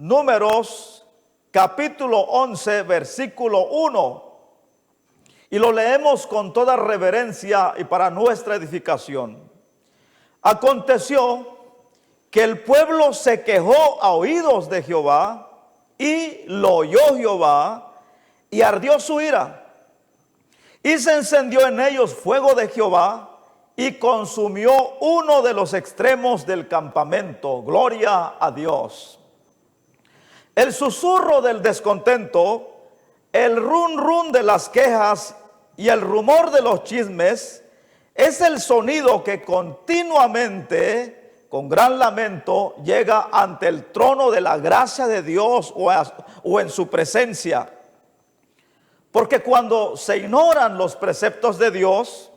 Números capítulo 11, versículo 1. Y lo leemos con toda reverencia y para nuestra edificación. Aconteció que el pueblo se quejó a oídos de Jehová, y lo oyó Jehová, y ardió su ira. Y se encendió en ellos fuego de Jehová, y consumió uno de los extremos del campamento. Gloria a Dios. El susurro del descontento, el run run de las quejas y el rumor de los chismes es el sonido que continuamente, con gran lamento, llega ante el trono de la gracia de Dios o en su presencia. Porque cuando se ignoran los preceptos de Dios,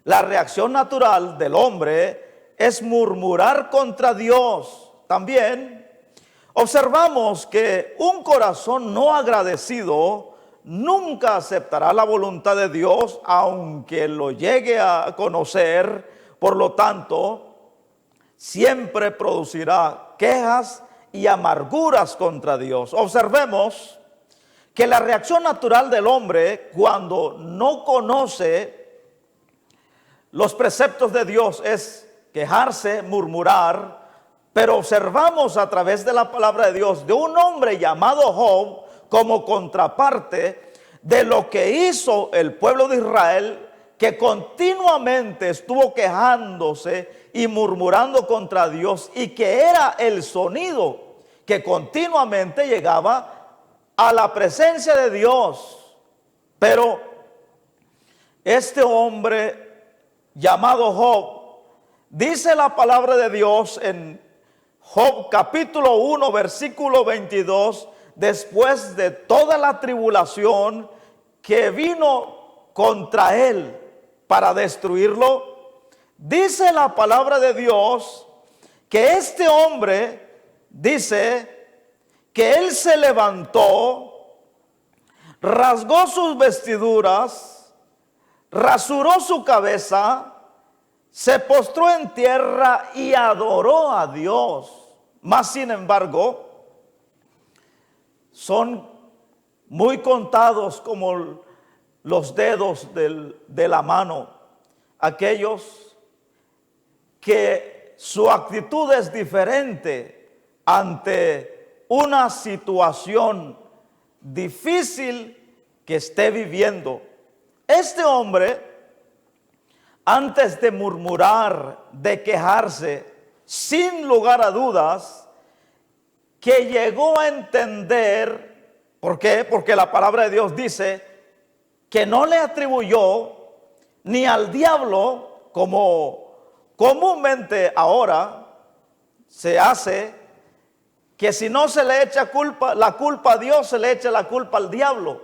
la reacción natural del hombre es murmurar contra Dios. También observamos que un corazón no agradecido nunca aceptará la voluntad de Dios, aunque lo llegue a conocer. Por lo tanto, siempre producirá quejas y amarguras contra Dios. Observemos que la reacción natural del hombre cuando no conoce los preceptos de Dios es quejarse, murmurar. Pero observamos a través de la palabra de Dios de un hombre llamado Job como contraparte de lo que hizo el pueblo de Israel, que continuamente estuvo quejándose y murmurando contra Dios, y que era el sonido que continuamente llegaba a la presencia de Dios. Pero este hombre llamado Job, dice la palabra de Dios en Job capítulo 1 versículo 22, después de toda la tribulación que vino contra él para destruirlo, dice la palabra de Dios que este hombre, dice que él se levantó, rasgó sus vestiduras, rasuró su cabeza, se postró en tierra y adoró a Dios. Mas sin embargo, son muy contados como los dedos de la mano aquellos que su actitud es diferente ante una situación difícil que esté viviendo. Este hombre, antes de murmurar, de quejarse, sin lugar a dudas, que llegó a entender. ¿Por qué? Porque la palabra de Dios dice que no le atribuyó ni al diablo, como comúnmente ahora se hace, que si no se le echa la culpa a Dios, se le echa la culpa al diablo.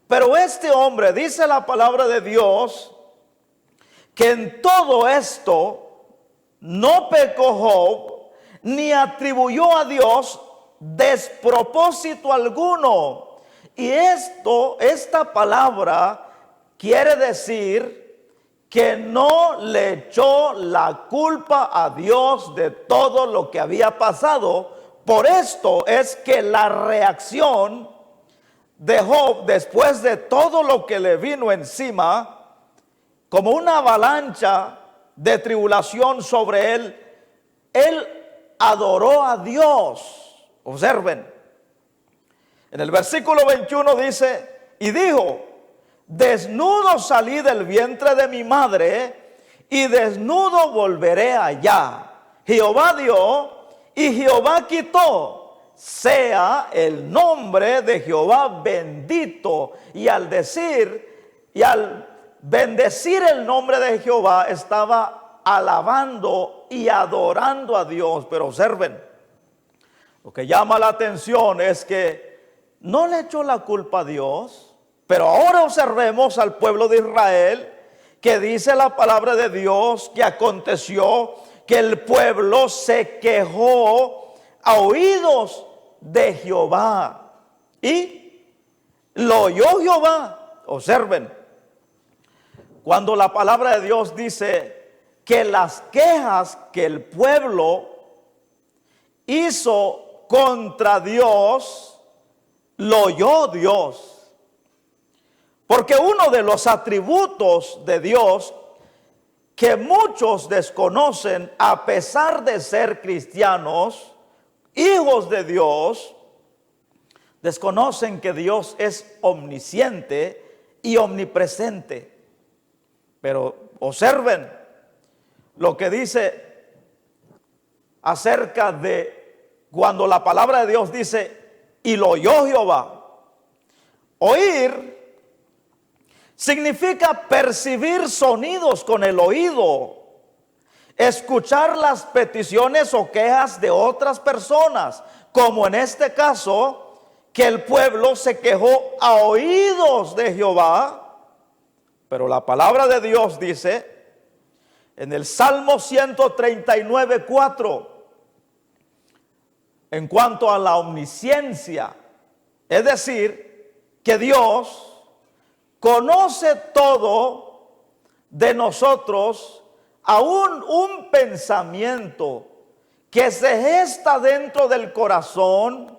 Pero este hombre, dice la palabra de Dios, que en todo esto no pecó Job, ni atribuyó a Dios despropósito alguno. Y esta palabra quiere decir que no le echó la culpa a Dios de todo lo que había pasado. Por esto es que la reacción de Job, después de todo lo que le vino encima, como una avalancha de tribulación sobre él adoró a Dios. Observen, en el versículo 21 dice, y dijo, desnudo salí del vientre de mi madre, y desnudo volveré allá. Jehová dio y Jehová quitó, sea el nombre de Jehová bendito. Y al bendecir el nombre de Jehová, estaba alabando y adorando a Dios. Pero observen, lo que llama la atención es que no le echó la culpa a Dios. Pero ahora observemos al pueblo de Israel, que dice la palabra de Dios que aconteció que el pueblo se quejó a oídos de Jehová, y lo oyó Jehová. Observen, cuando la palabra de Dios dice que las quejas que el pueblo hizo contra Dios, lo oyó Dios. Porque uno de los atributos de Dios que muchos desconocen, a pesar de ser cristianos, hijos de Dios, desconocen que Dios es omnisciente y omnipresente. Pero observen lo que dice acerca de cuando la palabra de Dios dice, y lo oyó Jehová. Oír significa percibir sonidos con el oído, escuchar las peticiones o quejas de otras personas, como en este caso, que el pueblo se quejó a oídos de Jehová. Pero la palabra de Dios dice en el Salmo 139, 4, en cuanto a la omnisciencia, es decir, que Dios conoce todo de nosotros, aún un pensamiento que se gesta dentro del corazón,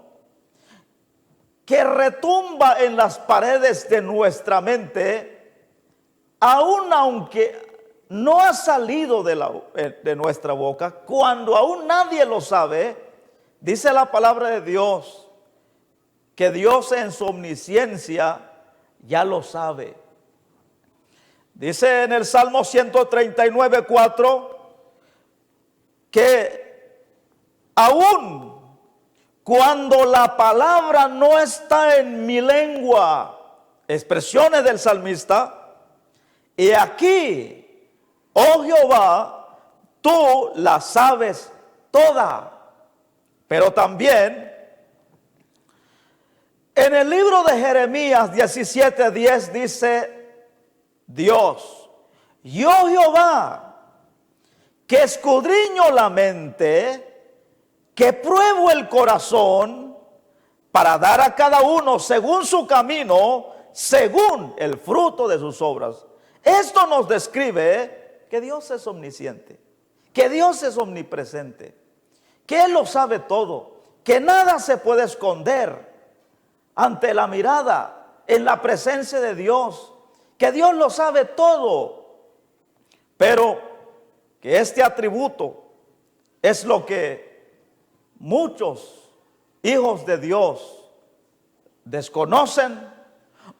que retumba en las paredes de nuestra mente, aún aunque no ha salido de nuestra boca, cuando aún nadie lo sabe, dice la palabra de Dios, que Dios en su omnisciencia ya lo sabe. Dice en el Salmo 139, 4, que aún cuando la palabra no está en mi lengua, expresiones del salmista, y aquí, oh Jehová, tú la sabes toda. Pero también en el libro de Jeremías 17:10 dice Dios, yo Jehová, que escudriño la mente, que pruebo el corazón, para dar a cada uno según su camino, según el fruto de sus obras. Esto nos describe que Dios es omnisciente, que Dios es omnipresente, que Él lo sabe todo, que nada se puede esconder ante la mirada, en la presencia de Dios, que Dios lo sabe todo, pero que este atributo es lo que muchos hijos de Dios desconocen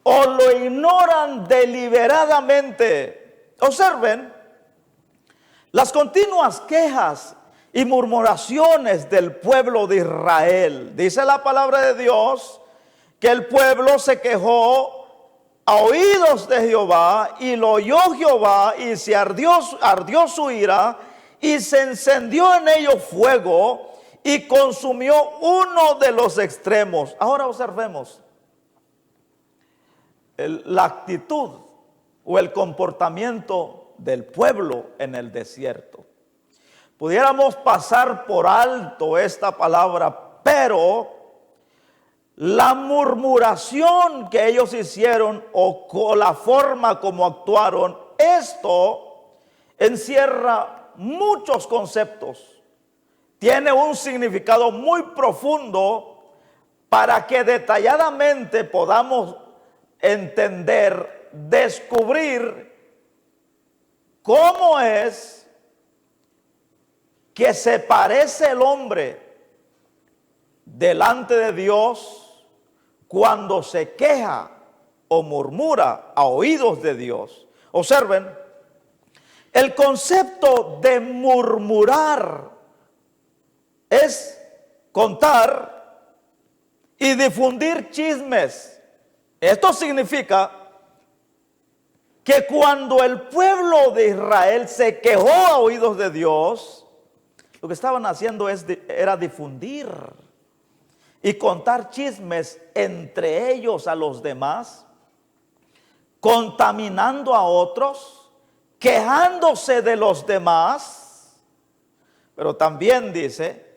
o lo ignoran deliberadamente. Observen las continuas quejas y murmuraciones del pueblo de Israel. Dice la palabra de Dios que el pueblo se quejó a oídos de Jehová, y lo oyó Jehová, y se ardió su ira, y se encendió en ellos fuego, y consumió uno de los extremos. Ahora observemos la actitud o el comportamiento del pueblo en el desierto. Pudiéramos pasar por alto esta palabra, pero la murmuración que ellos hicieron o la forma como actuaron, esto encierra muchos conceptos. Tiene un significado muy profundo para que detalladamente podamos entender, descubrir cómo es que se parece el hombre delante de Dios cuando se queja o murmura a oídos de Dios. Observen, el concepto de murmurar es contar y difundir chismes. Esto significa que cuando el pueblo de Israel se quejó a oídos de Dios, lo que estaban haciendo era difundir y contar chismes entre ellos a los demás, contaminando a otros, quejándose de los demás. Pero también dice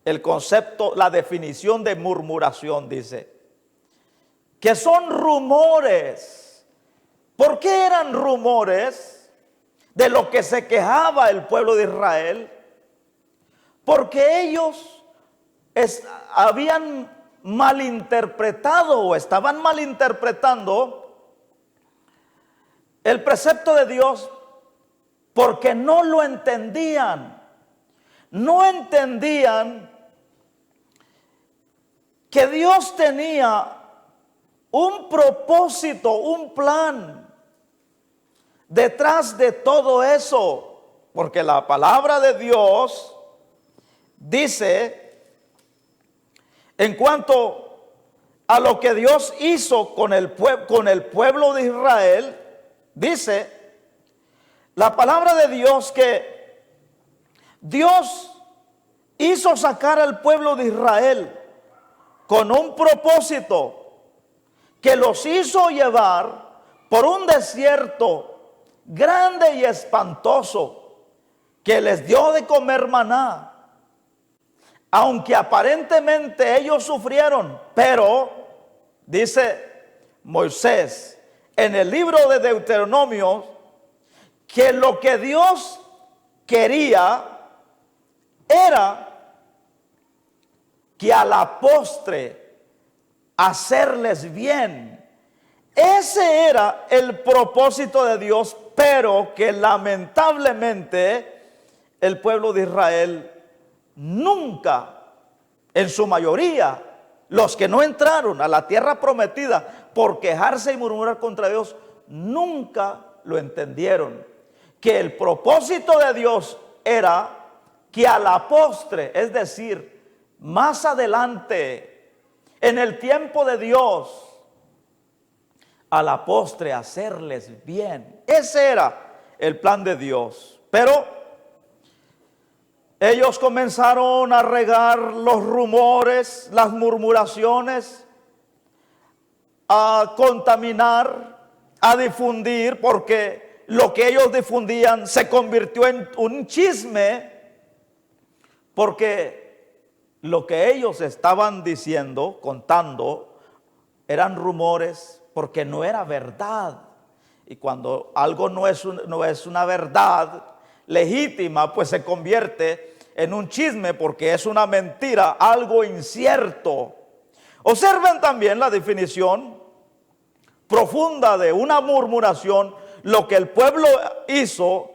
el concepto, la definición de murmuración, dice que son rumores. ¿Por qué eran rumores de lo que se quejaba el pueblo de Israel? Porque ellos habían malinterpretado o estaban malinterpretando el precepto de Dios porque no lo entendían. No entendían que Dios tenía un propósito, un plan detrás de todo eso, porque la palabra de Dios dice, en cuanto a lo que Dios hizo con el pueblo de Israel, dice la palabra de Dios que Dios hizo sacar al pueblo de Israel con un propósito, que los hizo llevar por un desierto grande y espantoso, que les dio de comer maná. Aunque aparentemente ellos sufrieron, pero dice Moisés en el libro de Deuteronomio que lo que Dios quería era que a la postre hacerles bien. Ese era el propósito de Dios, pero que lamentablemente el pueblo de Israel nunca, en su mayoría, los que no entraron a la tierra prometida por quejarse y murmurar contra Dios, nunca lo entendieron. Que el propósito de Dios era que a la postre, es decir, más adelante, en el tiempo de Dios, a la postre hacerles bien. Ese era el plan de Dios. Pero ellos comenzaron a regar los rumores, las murmuraciones, a contaminar, a difundir, porque lo que ellos difundían se convirtió en un chisme, porque lo que ellos estaban diciendo, contando, eran rumores, porque no era verdad. Y cuando algo no es una verdad legítima, pues se convierte en un chisme, porque es una mentira, algo incierto. Observen también la definición profunda de una murmuración, lo que el pueblo hizo,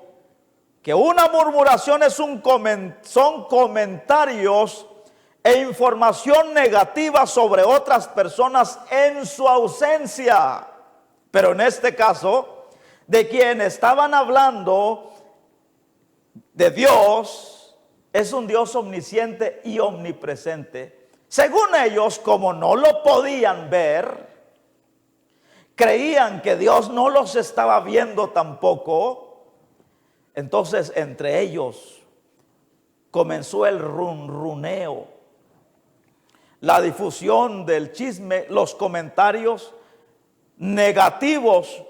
que una murmuración son comentarios e información negativa sobre otras personas en su ausencia. Pero en este caso, de quien estaban hablando, de Dios, es un Dios omnisciente y omnipresente. Según ellos, como no lo podían ver, creían que Dios no los estaba viendo tampoco. Entonces entre ellos comenzó el runruneo, la difusión del chisme, los comentarios negativos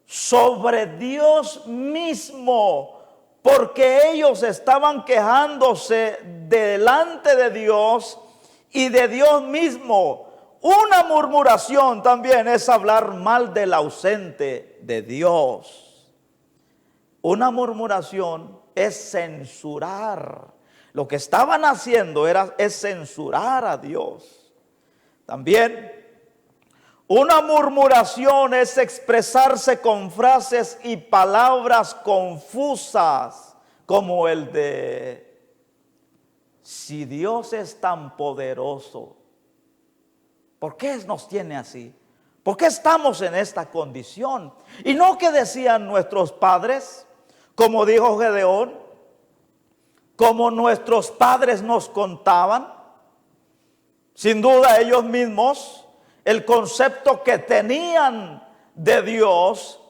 sobre Dios mismo, porque ellos estaban quejándose delante de Dios y de Dios mismo. Una murmuración también es hablar mal del ausente de Dios. Una murmuración es censurar. Lo que estaban haciendo es censurar a Dios. También una murmuración es expresarse con frases y palabras confusas, como el de: si Dios es tan poderoso, ¿por qué nos tiene así? ¿Por qué estamos en esta condición? Y no que decían nuestros padres, como dijo Gedeón, como nuestros padres nos contaban. Sin duda ellos mismos, el concepto que tenían de Dios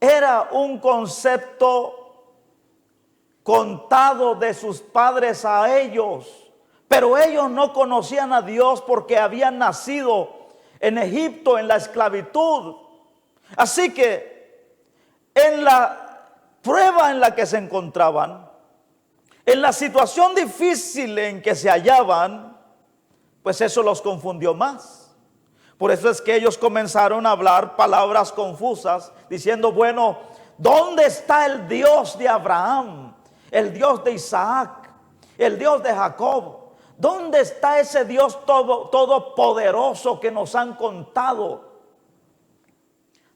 era un concepto contado de sus padres a ellos, pero ellos no conocían a Dios porque habían nacido en Egipto, en la esclavitud. Así que en la prueba en la que se encontraban, en la situación difícil en que se hallaban, pues eso los confundió más. Por eso es que ellos comenzaron a hablar palabras confusas, diciendo: bueno, ¿dónde está el Dios de Abraham, el Dios de Isaac, el Dios de Jacob? ¿Dónde está ese Dios todopoderoso que nos han contado?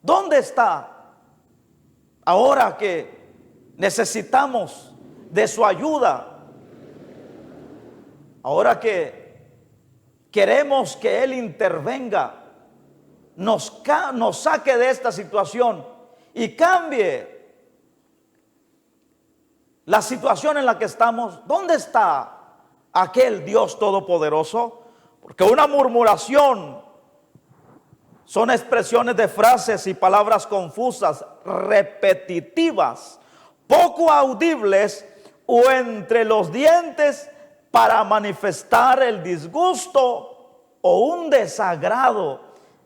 ¿Dónde está? Ahora que necesitamos de su ayuda, ahora que queremos que Él intervenga, nos saque de esta situación y cambie la situación en la que estamos. ¿Dónde está aquel Dios todopoderoso? Porque una murmuración son expresiones de frases y palabras confusas, repetitivas, poco audibles o entre los dientes para manifestar el disgusto o un desagrado,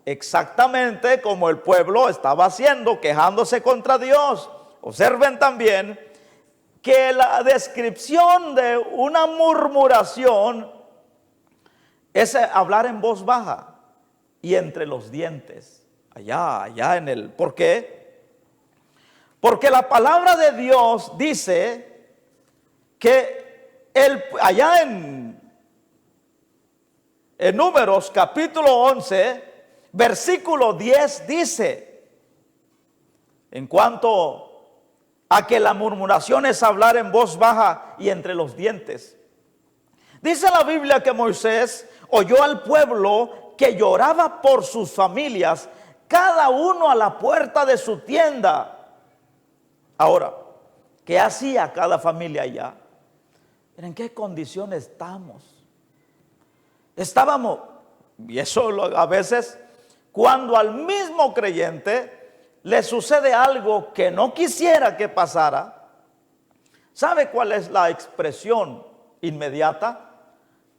exactamente como el pueblo estaba haciendo, quejándose contra Dios. Observen también que la descripción de una murmuración es hablar en voz baja y entre los dientes, allá en el. ¿Por qué? Porque la palabra de Dios dice que allá en Números capítulo 11, versículo 10 dice, en cuanto a que la murmuración es hablar en voz baja y entre los dientes. Dice la Biblia que Moisés oyó al pueblo que lloraba por sus familias, cada uno a la puerta de su tienda. Ahora, ¿qué hacía cada familia allá? ¿En qué condición estamos? Estábamos, y eso a veces, cuando al mismo creyente le sucede algo que no quisiera que pasara, ¿sabe cuál es la expresión inmediata?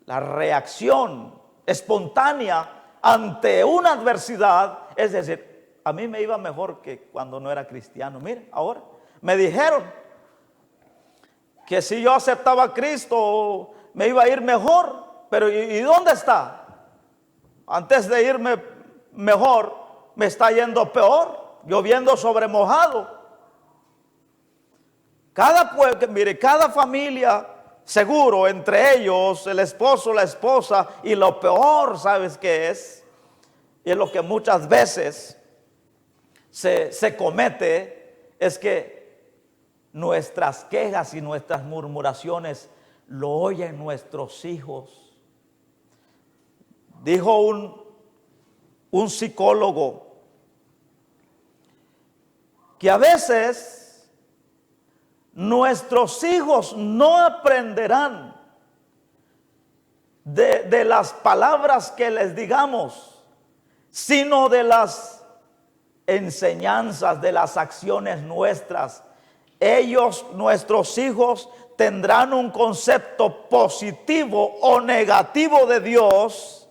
La reacción espontánea ante una adversidad. Es decir, a mí me iba mejor que cuando no era cristiano. Mire, ahora me dijeron que si yo aceptaba a Cristo me iba a ir mejor, pero ¿y dónde está? Antes de irme mejor, me está yendo peor. Lloviendo sobre mojado. Cada familia, seguro, entre ellos, el esposo, la esposa, y lo peor, ¿sabes qué es? Y es lo que muchas veces se comete, es que nuestras quejas y nuestras murmuraciones lo oyen nuestros hijos. Dijo un psicólogo que a veces nuestros hijos no aprenderán de las palabras que les digamos, sino de las enseñanzas, de las acciones nuestras. Ellos, nuestros hijos, tendrán un concepto positivo o negativo de Dios,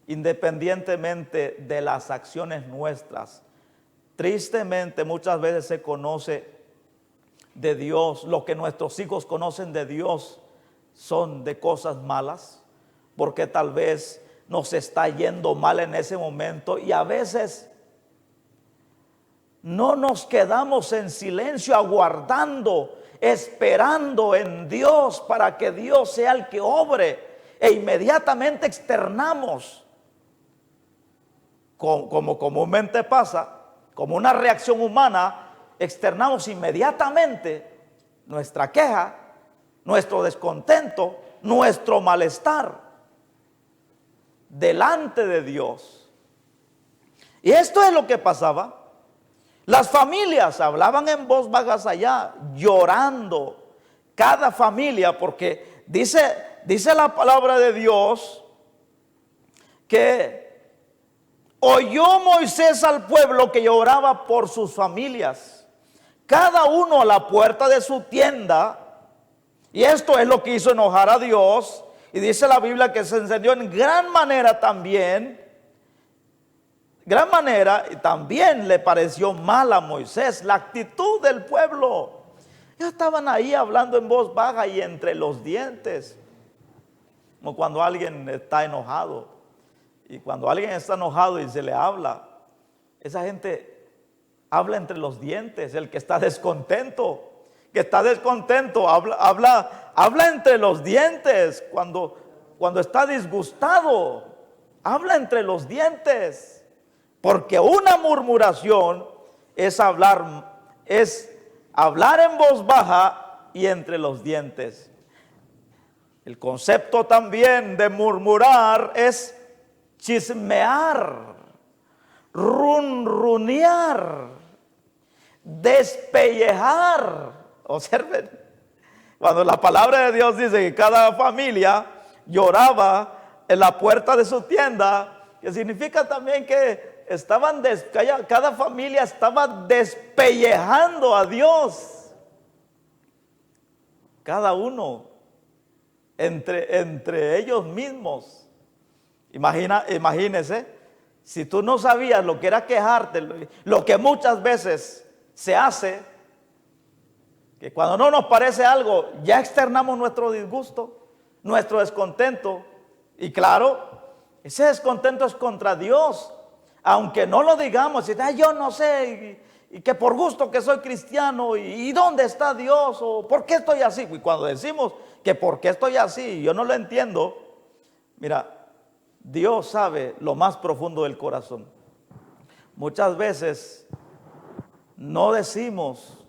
independientemente de las acciones nuestras. Tristemente muchas veces se conoce de Dios, lo que nuestros hijos conocen de Dios son de cosas malas, porque tal vez nos está yendo mal en ese momento y a veces no nos quedamos en silencio aguardando, esperando en Dios para que Dios sea el que obre, e inmediatamente externamos, como comúnmente pasa, como una reacción humana, externamos inmediatamente nuestra queja, nuestro descontento, nuestro malestar delante de Dios. Y esto es lo que pasaba. Las familias hablaban en voz baja allá, llorando, cada familia, porque dice la palabra de Dios que oyó Moisés al pueblo que lloraba por sus familias, cada uno a la puerta de su tienda. Y esto es lo que hizo enojar a Dios. Y dice la Biblia que se encendió en gran manera también. Y también le pareció mal a Moisés la actitud del pueblo. Ya estaban ahí hablando en voz baja y entre los dientes, como cuando alguien está enojado. Y cuando alguien está enojado y se le habla, esa gente habla entre los dientes. El que está descontento, habla entre los dientes. Cuando cuando está disgustado, habla entre los dientes, porque una murmuración es hablar en voz baja y entre los dientes. El concepto también de murmurar es chismear, runrunear, despellejar. Observen, cuando la palabra de Dios dice que cada familia lloraba en la puerta de su tienda, que significa también que cada familia estaba despellejando a Dios. Cada uno entre ellos mismos. Imagínese, si tú no sabías lo que era quejarte, lo que muchas veces se hace, que cuando no nos parece algo, ya externamos nuestro disgusto, nuestro descontento. Y claro, ese descontento es contra Dios. Aunque no lo digamos, yo no sé, y que por gusto que soy cristiano, y ¿dónde está Dios? ¿O por qué estoy así? Y cuando decimos que por qué estoy así, yo no lo entiendo, mira, Dios sabe lo más profundo del corazón. Muchas veces no decimos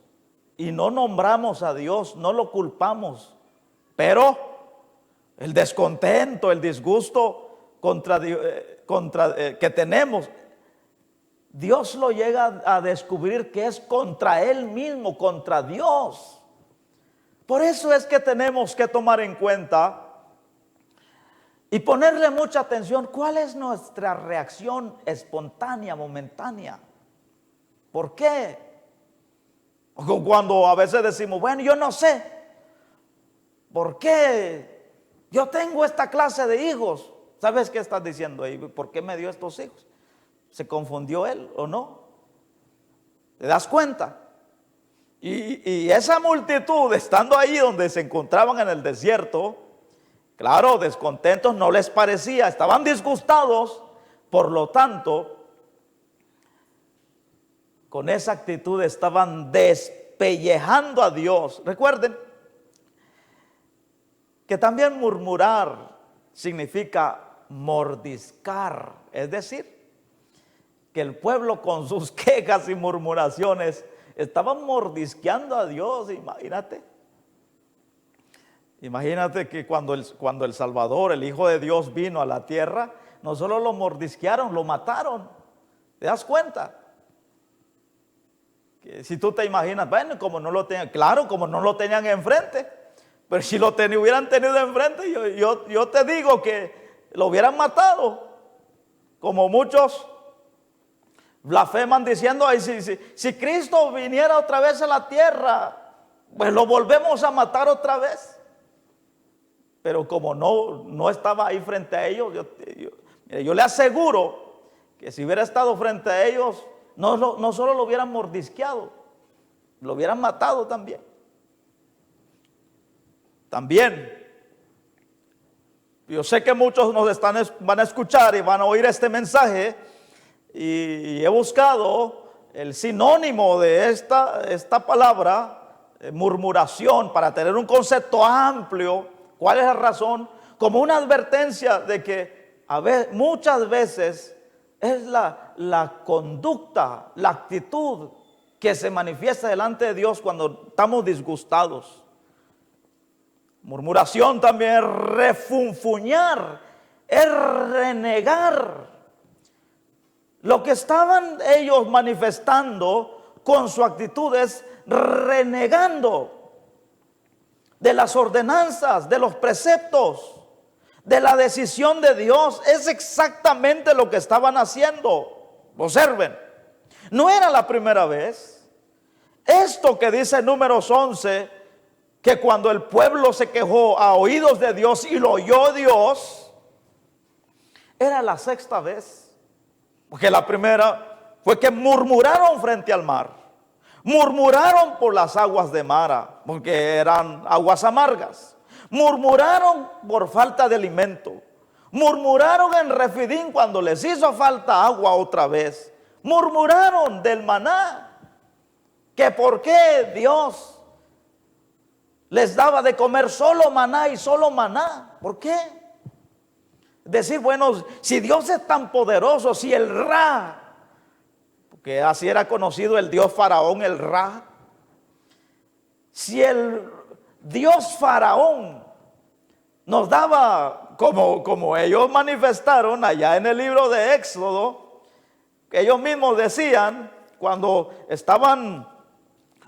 y no nombramos a Dios, no lo culpamos, pero el descontento, el disgusto que tenemos, Dios lo llega a descubrir que es contra Él mismo, contra Dios. Por eso es que tenemos que tomar en cuenta y ponerle mucha atención cuál es nuestra reacción espontánea, momentánea. ¿Por qué? Cuando a veces decimos, bueno, yo no sé por qué yo tengo esta clase de hijos. ¿Sabes qué estás diciendo ahí? ¿Por qué me dio estos hijos? ¿Se confundió él o no? ¿Te das cuenta? Y esa multitud, estando ahí donde se encontraban en el desierto, claro, descontentos, no les parecía, estaban disgustados. Por lo tanto, con esa actitud estaban despellejando a Dios. Recuerden que también murmurar significa mordiscar, es decir, que el pueblo con sus quejas y murmuraciones estaban mordisqueando a Dios. Imagínate que cuando el Salvador, el Hijo de Dios, vino a la tierra, no solo lo mordisquearon, lo mataron. ¿Te das cuenta? Que si tú te imaginas, bueno, como no lo tenían, claro, como no lo tenían enfrente, pero si lo hubieran tenido enfrente, yo te digo que lo hubieran matado, como muchos blasfeman diciendo, ay, si Cristo viniera otra vez a la tierra, pues lo volvemos a matar otra vez. Pero como no estaba ahí frente a ellos, yo le aseguro que si hubiera estado frente a ellos, no solo lo hubieran mordisqueado, lo hubieran matado también. También, yo sé que muchos van a escuchar y van a oír este mensaje, y he buscado el sinónimo de esta palabra, murmuración, para tener un concepto amplio. ¿Cuál es la razón? Como una advertencia de que muchas veces es la conducta, la actitud que se manifiesta delante de Dios cuando estamos disgustados. Murmuración también es refunfuñar, es renegar. Lo que estaban ellos manifestando con su actitud es renegando de las ordenanzas, de los preceptos, de la decisión de Dios. Es exactamente lo que estaban haciendo. Observen, no era la primera vez. Esto que dice Números 11, que cuando el pueblo se quejó a oídos de Dios y lo oyó Dios, era la sexta vez. Porque la primera fue que murmuraron frente al mar. Murmuraron por las aguas de Mara, porque eran aguas amargas. Murmuraron por falta de alimento. Murmuraron en Refidín cuando les hizo falta agua otra vez. Murmuraron del maná, que por qué Dios les daba de comer solo maná y solo maná. ¿Por qué? decir, bueno, si Dios es tan poderoso, si el Ra, porque así era conocido el dios faraón, el Ra, si el dios faraón nos daba, como ellos manifestaron allá en el libro de Éxodo, que ellos mismos decían, cuando estaban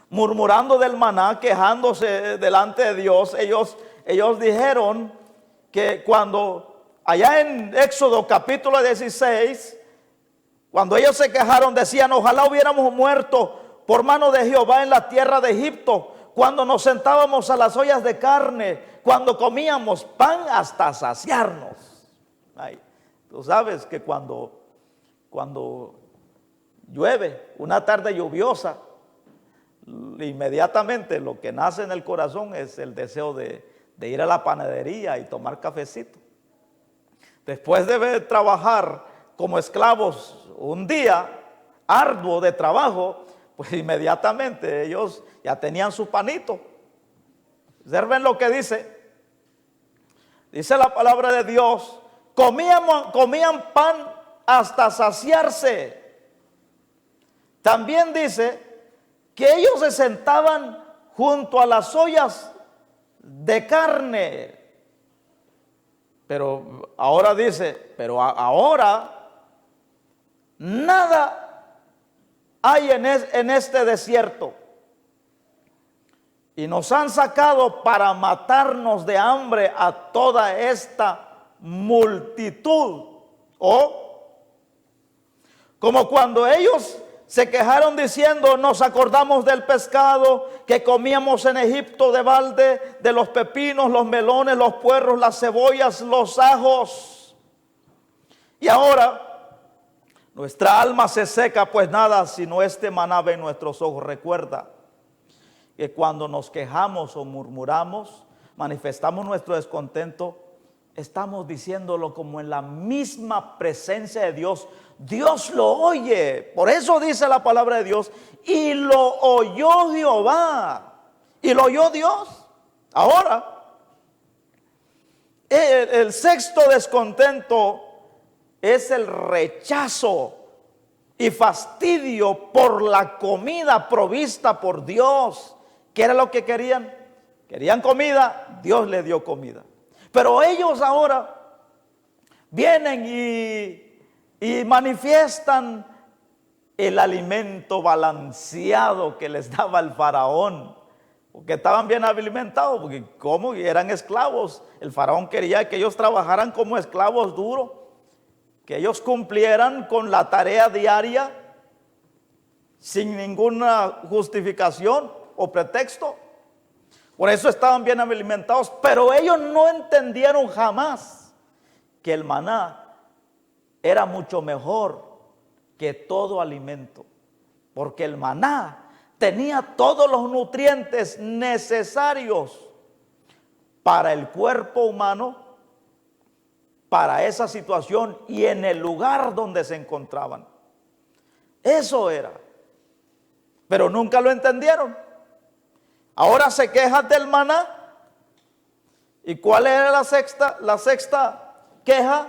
murmurando del maná, quejándose delante de Dios, ellos dijeron que cuando allá en Éxodo capítulo 16, cuando ellos se quejaron, decían, ojalá hubiéramos muerto por mano de Jehová en la tierra de Egipto, cuando nos sentábamos a las ollas de carne, cuando comíamos pan hasta saciarnos. Ay, tú sabes que cuando llueve, una tarde lluviosa, inmediatamente lo que nace en el corazón es el deseo de ir a la panadería y tomar cafecito. Después de trabajar como esclavos un día arduo de trabajo, pues inmediatamente ellos ya tenían su panito. Observen lo que dice la palabra de Dios, comían pan hasta saciarse. También dice que ellos se sentaban junto a las ollas de carne. Pero ahora dice, pero ahora nada hay en este desierto. Y nos han sacado para matarnos de hambre a toda esta multitud. O como cuando ellos se quejaron diciendo, nos acordamos del pescado que comíamos en Egipto de balde, de los pepinos, los melones, los puerros, las cebollas, los ajos. Y ahora nuestra alma se seca, pues nada, sino este maná ve en nuestros ojos. Recuerda que cuando nos quejamos o murmuramos, manifestamos nuestro descontento, estamos diciéndolo como en la misma presencia de Dios. Dios lo oye. Por eso dice la palabra de Dios, y lo oyó Jehová. Y lo oyó Dios. Ahora, el sexto descontento es el rechazo y fastidio por la comida provista por Dios. ¿Qué era lo que querían? Querían comida, Dios les dio comida. Pero ellos ahora vienen y manifiestan el alimento balanceado que les daba el faraón, porque estaban bien alimentados, porque como eran esclavos, el faraón quería que ellos trabajaran como esclavos duros, que ellos cumplieran con la tarea diaria sin ninguna justificación o pretexto. Por eso estaban bien alimentados, pero ellos no entendieron jamás que el maná era mucho mejor que todo alimento, porque el maná tenía todos los nutrientes necesarios para el cuerpo humano, para esa situación y en el lugar donde se encontraban. Eso era, pero nunca lo entendieron. Ahora se quejan del maná. ¿Y cuál era la sexta queja?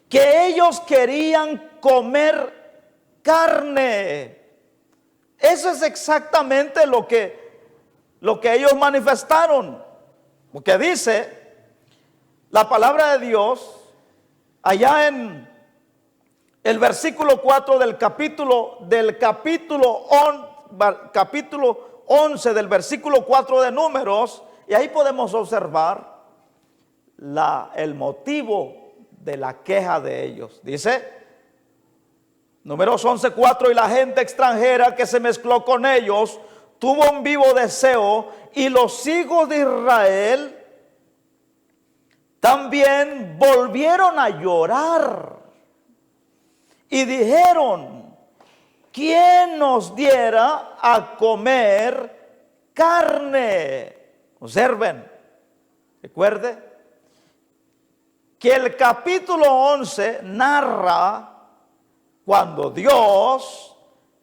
Que ellos querían comer carne. Eso es exactamente lo que ellos manifestaron. Porque dice la palabra de Dios allá en el versículo 4 del capítulo 11 del versículo 4 de Números, y ahí podemos observar el motivo de la queja de ellos. Dice Números 11:4, y la gente extranjera que se mezcló con ellos tuvo un vivo deseo, y los hijos de Israel también volvieron a llorar y dijeron, ¿quién nos diera a comer carne? Observen, recuerde que el capítulo 11 narra cuando Dios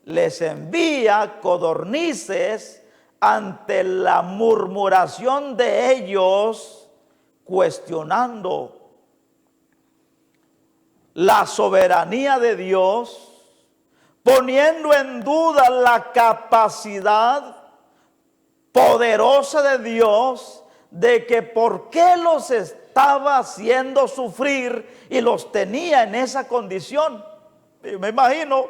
les envía codornices ante la murmuración de ellos, cuestionando la soberanía de Dios, poniendo en duda la capacidad poderosa de Dios de que por qué los estaba haciendo sufrir y los tenía en esa condición. Y me imagino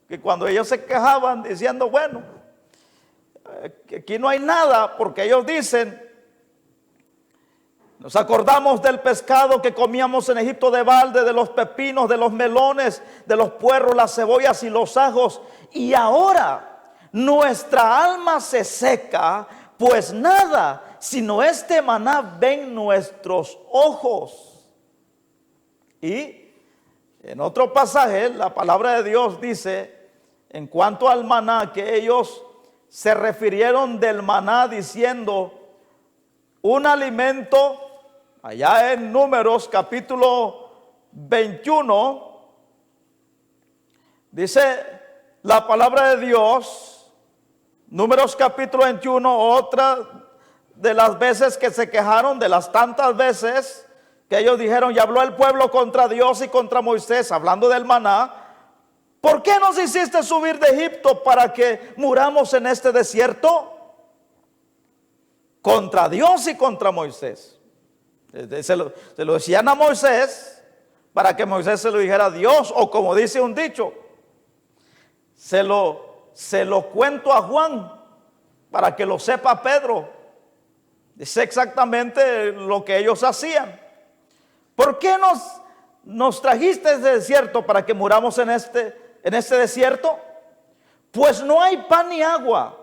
que cuando ellos se quejaban diciendo, bueno, aquí no hay nada, porque ellos dicen, nos acordamos del pescado que comíamos en Egipto de balde, de los pepinos, de los melones, de los puerros, las cebollas y los ajos, y ahora nuestra alma se seca, pues nada, sino este maná ven nuestros ojos. Y en otro pasaje, la palabra de Dios dice, en cuanto al maná, que ellos se refirieron del maná diciendo, un alimento, allá en Números capítulo 21, dice la palabra de Dios, Números capítulo 21, otra de las veces que se quejaron, de las tantas veces que ellos dijeron, y habló el pueblo contra Dios y contra Moisés, hablando del maná, ¿por qué nos hiciste subir de Egipto para que muramos en este desierto? Contra Dios y contra Moisés. Se lo decían a Moisés para que Moisés se lo dijera a Dios, o como dice un dicho, se lo cuento a Juan para que lo sepa Pedro. Dice exactamente lo que ellos hacían. ¿Por qué nos trajiste ese desierto para que muramos en este desierto? Pues no hay pan ni agua,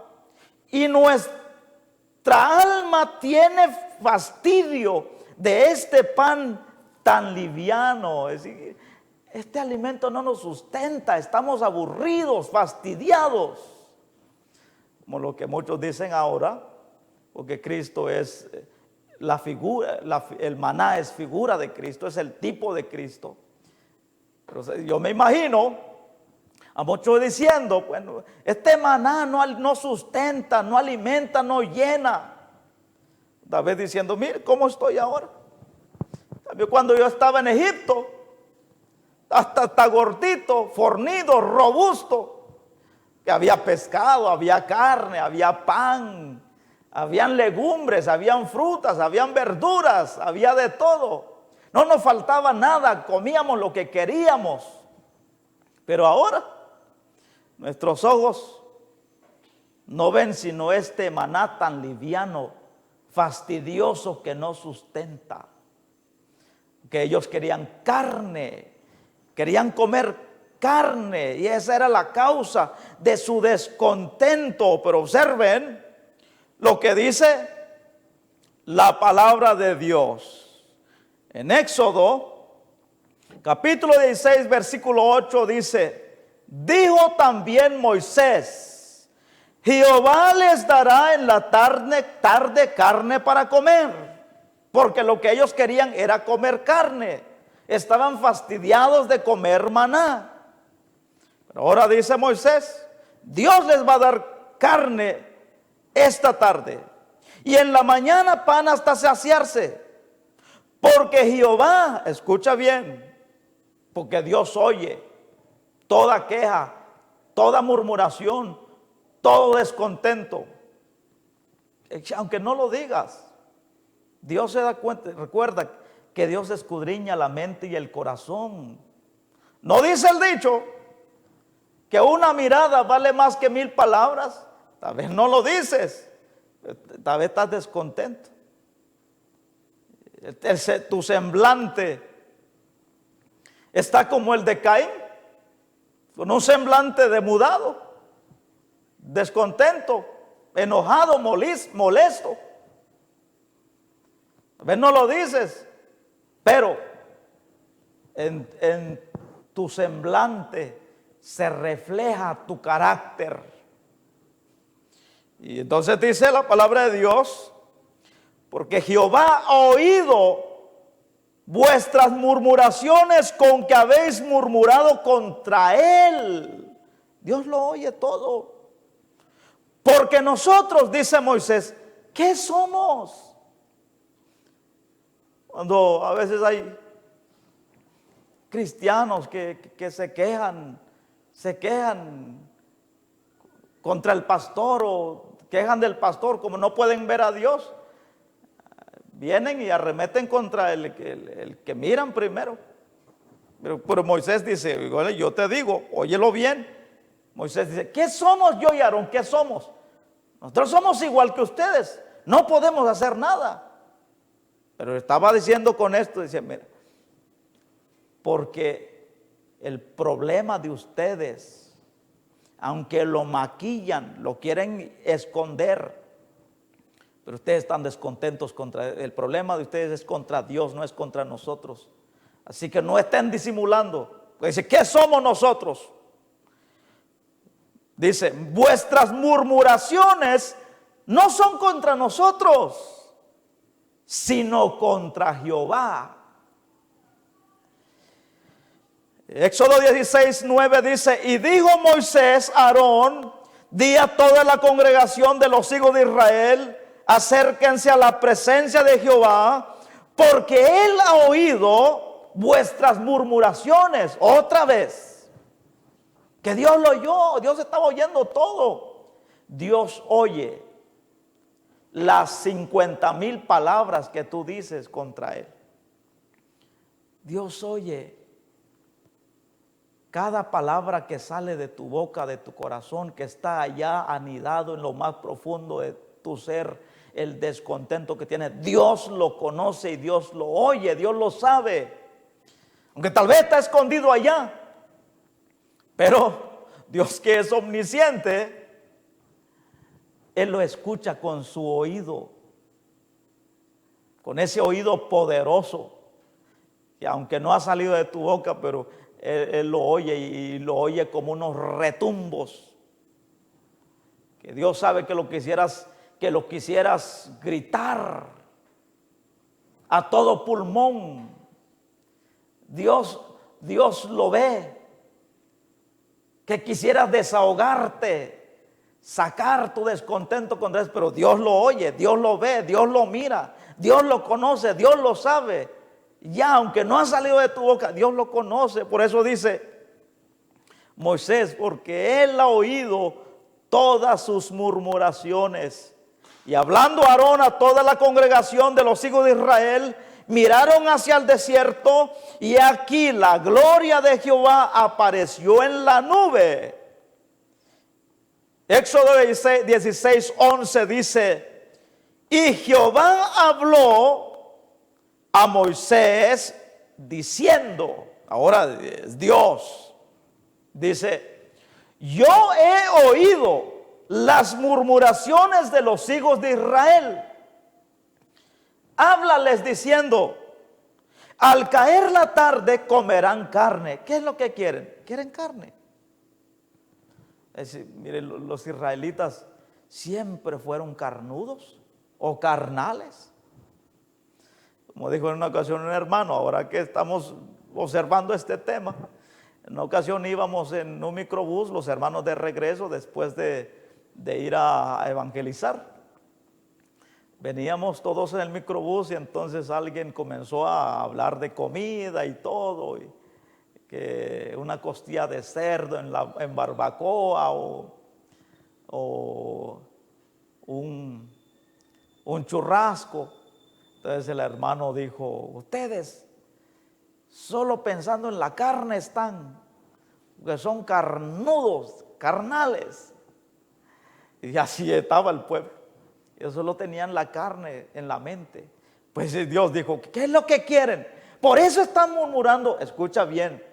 y nuestra alma tiene fastidio de este pan tan liviano. Es decir, este alimento no nos sustenta, estamos aburridos, fastidiados, como lo que muchos dicen ahora, porque Cristo es la figura, el maná es figura de Cristo, es el tipo de Cristo. Pero yo me imagino a muchos diciendo, bueno, este maná no sustenta, no alimenta, no llena. Tal vez diciendo, mire cómo estoy ahora. También cuando yo estaba en Egipto, hasta gordito, fornido, robusto, que había pescado, había carne, había pan, habían legumbres, habían frutas, habían verduras, había de todo. No nos faltaba nada, comíamos lo que queríamos. Pero ahora nuestros ojos no ven sino este maná tan liviano, fastidioso, que no sustenta. Que ellos querían carne, querían comer carne, y esa era la causa de su descontento. Pero observen lo que dice la palabra de Dios. En Éxodo, capítulo 16, versículo 8 dice, dijo también Moisés, Jehová les dará en la tarde carne para comer, porque lo que ellos querían era comer carne. Estaban fastidiados de comer maná. Pero ahora dice Moisés, Dios les va a dar carne esta tarde, y en la mañana pan hasta saciarse, porque Jehová, escucha bien, porque Dios oye toda queja, toda murmuración, todo descontento. Aunque no lo digas, Dios se da cuenta. Recuerda que Dios escudriña la mente y el corazón. ¿No dice el dicho que una mirada vale más que 1000 palabras? Tal vez no lo dices, tal vez estás descontento. Tu semblante está como el de Caín, con un semblante demudado, descontento, enojado, molesto. Tal vez no lo dices, pero en tu semblante se refleja tu carácter. Y entonces dice la palabra de Dios, porque Jehová ha oído vuestras murmuraciones con que habéis murmurado contra él. Dios lo oye todo. Porque nosotros, dice Moisés, ¿qué somos? Cuando a veces hay cristianos que se quejan contra el pastor o quejan del pastor, como no pueden ver a Dios, vienen y arremeten contra el que miran primero. Pero Moisés dice, yo te digo, óyelo bien. Moisés dice, ¿qué somos yo y Aarón? ¿Qué somos? Nosotros somos igual que ustedes, no podemos hacer nada. Pero estaba diciendo con esto, dice, mira, porque el problema de ustedes, aunque lo maquillan, lo quieren esconder, pero ustedes están descontentos contra él. El problema de ustedes es contra Dios, no es contra nosotros. Así que no estén disimulando. Pues dice, ¿qué somos nosotros? Dice, vuestras murmuraciones no son contra nosotros, sino contra Jehová. Éxodo 16:9 dice, y dijo Moisés a Aarón, di a toda la congregación de los hijos de Israel, acérquense a la presencia de Jehová, porque él ha oído vuestras murmuraciones. Otra vez, que Dios lo oyó, Dios estaba oyendo todo. Dios oye las 50,000 palabras que tú dices contra él. Dios oye cada palabra que sale de tu boca, de tu corazón, que está allá anidado en lo más profundo de tu ser, el descontento que tienes. Dios lo conoce y Dios lo oye, Dios lo sabe. Aunque tal vez está escondido allá, pero Dios, que es omnisciente, Él lo escucha con su oído, con ese oído poderoso, que aunque no ha salido de tu boca, pero Él lo oye, y lo oye como unos retumbos, que Dios sabe que lo quisieras gritar a todo pulmón. Dios lo ve, que quisieras desahogarte, sacar tu descontento contra Él, pero Dios lo oye, Dios lo ve, Dios lo mira, Dios lo conoce, Dios lo sabe. Ya, aunque no ha salido de tu boca, Dios lo conoce. Por eso dice Moisés, porque Él ha oído todas sus murmuraciones. Y hablando Aarón a toda la congregación de los hijos de Israel, miraron hacia el desierto, y aquí la gloria de Jehová apareció en la nube. Éxodo 16:11 dice, y Jehová habló a Moisés diciendo, ahora es Dios, dice, yo he oído las murmuraciones de los hijos de Israel. Háblales diciendo, al caer la tarde comerán carne. ¿Qué es lo que quieren? Quieren carne. Es decir, miren, los israelitas siempre fueron carnudos o carnales. Como dijo en una ocasión un hermano, ahora que estamos observando este tema, en una ocasión íbamos en un microbús, los hermanos de regreso, después de ir a evangelizar. Veníamos todos en el microbús, y entonces alguien comenzó a hablar de comida y todo, y que una costilla de cerdo en barbacoa, o un churrasco. Entonces el hermano dijo, ustedes solo pensando en la carne están, porque son carnudos, carnales. Y así estaba el pueblo. Ellos solo tenían la carne en la mente. Pues Dios dijo, ¿qué es lo que quieren? Por eso están murmurando. Escucha bien,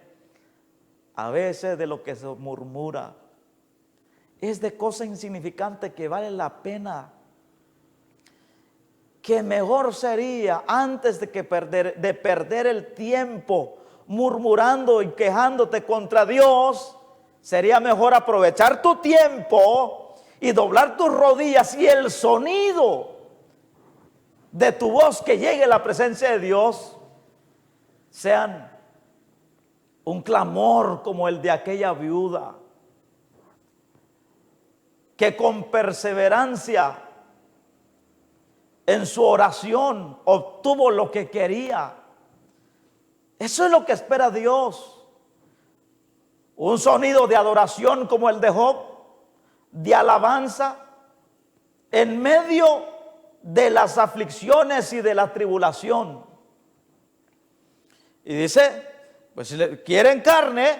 a veces de lo que se murmura es de cosa insignificante que vale la pena, que mejor sería, antes de perder el tiempo murmurando y quejándote contra Dios, sería mejor aprovechar tu tiempo y doblar tus rodillas, y el sonido de tu voz que llegue a la presencia de Dios sean un clamor como el de aquella viuda, que con perseverancia en su oración obtuvo lo que quería. Eso es lo que espera Dios. Un sonido de adoración como el de Job, de alabanza, en medio de las aflicciones y de la tribulación. Y dice, pues si quieren carne,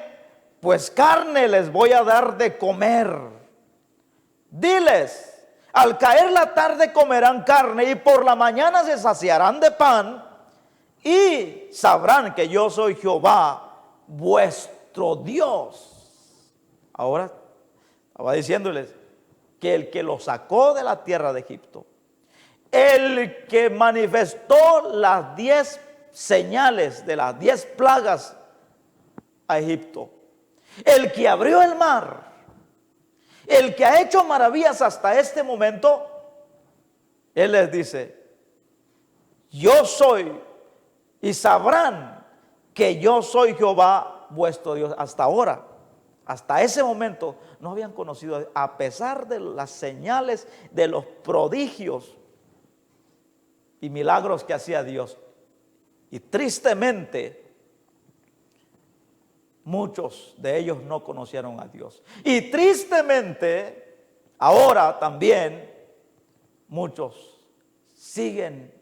pues carne les voy a dar de comer. Diles, al caer la tarde comerán carne y por la mañana se saciarán de pan y sabrán que yo soy Jehová, vuestro Dios. Ahora estaba diciéndoles que el que lo sacó de la tierra de Egipto, el que manifestó las 10 señales de las 10 plagas a Egipto, el que abrió el mar, el que ha hecho maravillas hasta este momento, Él les dice, yo soy, y sabrán que yo soy Jehová vuestro Dios. Hasta ahora, hasta ese momento, no habían conocido, a pesar de las señales, de los prodigios y milagros que hacía Dios. Y tristemente, muchos de ellos no conocieron a Dios. Y tristemente, ahora también, muchos siguen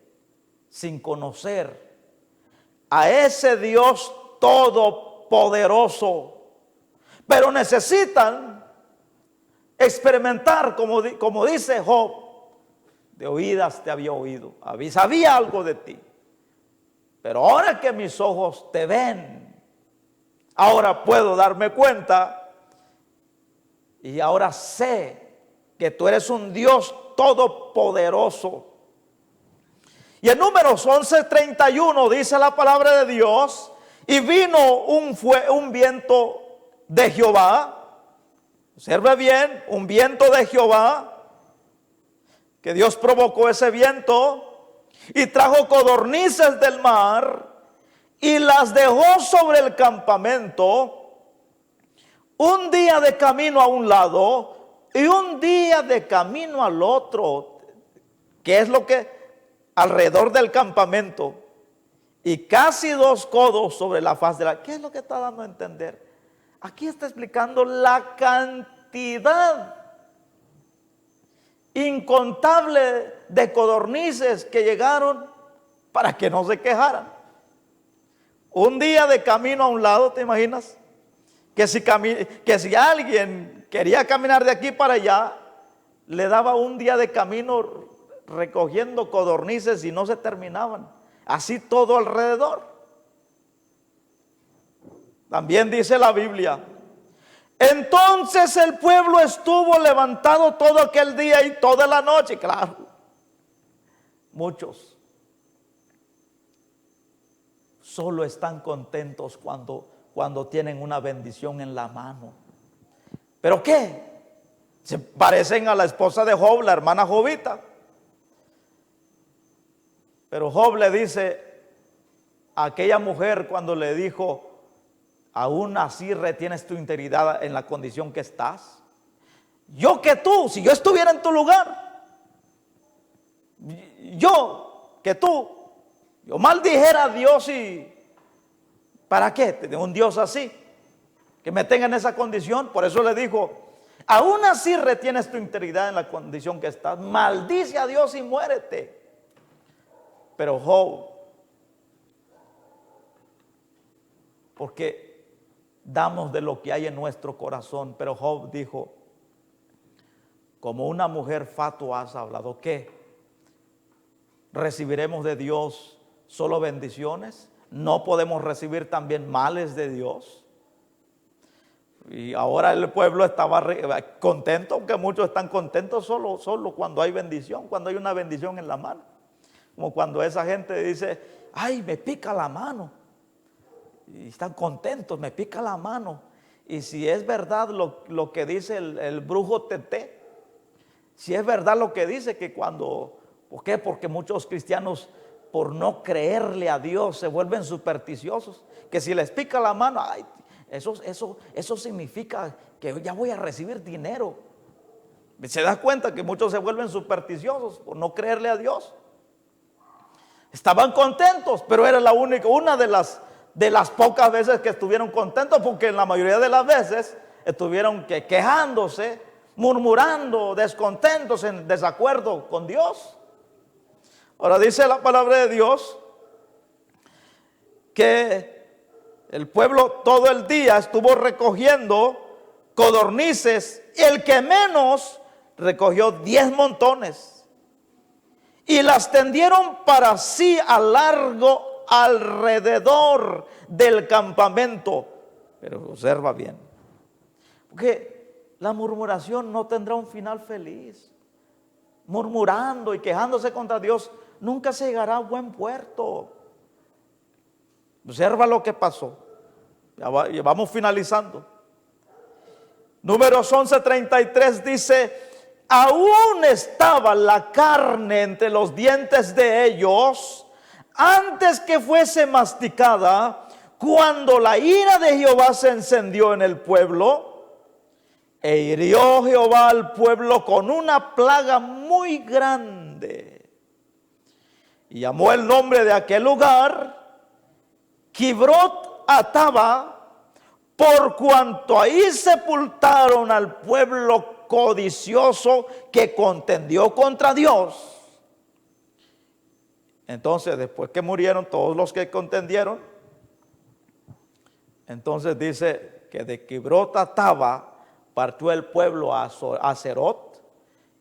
sin conocer a ese Dios todopoderoso. Pero necesitan experimentar, como dice Job, de oídas te había oído, sabía algo de ti. Pero ahora que mis ojos te ven, ahora puedo darme cuenta y ahora sé que tú eres un Dios todopoderoso. Y en Números 11:31 dice la palabra de Dios, y vino un viento de Jehová, observe bien, un viento de Jehová, que Dios provocó ese viento, y trajo codornices del mar, y las dejó sobre el campamento, un día de camino a un lado, y un día de camino al otro, que es lo que alrededor del campamento, y casi 2 codos sobre la faz de la... ¿Qué es lo que está dando a entender? Aquí está explicando la cantidad incontable de codornices que llegaron para que no se quejaran. Un día de camino a un lado, ¿te imaginas? Que si alguien quería caminar de aquí para allá, le daba un día de camino recogiendo codornices y no se terminaban. Así todo alrededor. También dice la Biblia, entonces el pueblo estuvo levantado todo aquel día y toda la noche. Claro, muchos solo están contentos cuando tienen una bendición en la mano. ¿Pero qué? Se parecen a la esposa de Job, la hermana Jobita. Pero Job le dice a aquella mujer cuando le dijo, aún así retienes tu integridad en la condición que estás. Yo que tú, si yo estuviera en tu lugar, yo maldijera a Dios. Y ¿para qué? De un Dios así, que me tenga en esa condición. Por eso le dijo, aún así retienes tu integridad en la condición que estás, maldice a Dios y muérete. Pero Job, porque damos de lo que hay en nuestro corazón, pero Job dijo, como una mujer fatua has hablado. ¿Qué? ¿Recibiremos de Dios solo bendiciones? ¿No podemos recibir también males de Dios? Y ahora el pueblo estaba contento, aunque muchos están contentos solo cuando hay bendición, cuando hay una bendición en la mano. Como cuando esa gente dice, ay, me pica la mano. Y están contentos, me pica la mano. Y si es verdad lo que dice el brujo Tete, si es verdad lo que dice que cuando, ¿por qué? Porque muchos cristianos por no creerle a Dios se vuelven supersticiosos, que si les pica la mano, ay, eso significa que ya voy a recibir dinero. Se da cuenta que muchos se vuelven supersticiosos por no creerle a Dios. Estaban contentos, pero era una de de las pocas veces que estuvieron contentos, porque en la mayoría de las veces estuvieron quejándose, murmurando, descontentos, en desacuerdo con Dios. Ahora dice la palabra de Dios que el pueblo todo el día estuvo recogiendo codornices, y el que menos recogió 10 montones y las tendieron para sí a largo alrededor del campamento. Pero observa bien, porque la murmuración no tendrá un final feliz. Murmurando y quejándose contra Dios, nunca se llegará a buen puerto. Observa lo que pasó. Ya vamos finalizando. Números 11:33 dice: aún estaba la carne entre los dientes de ellos antes que fuese masticada, cuando la ira de Jehová se encendió en el pueblo, e hirió Jehová al pueblo con una plaga muy grande. Y llamó el nombre de aquel lugar Kibrot Ataba, por cuanto ahí sepultaron al pueblo codicioso que contendió contra Dios. Entonces, después que murieron todos los que contendieron, entonces dice que de Kibrot Ataba partió el pueblo a Haserot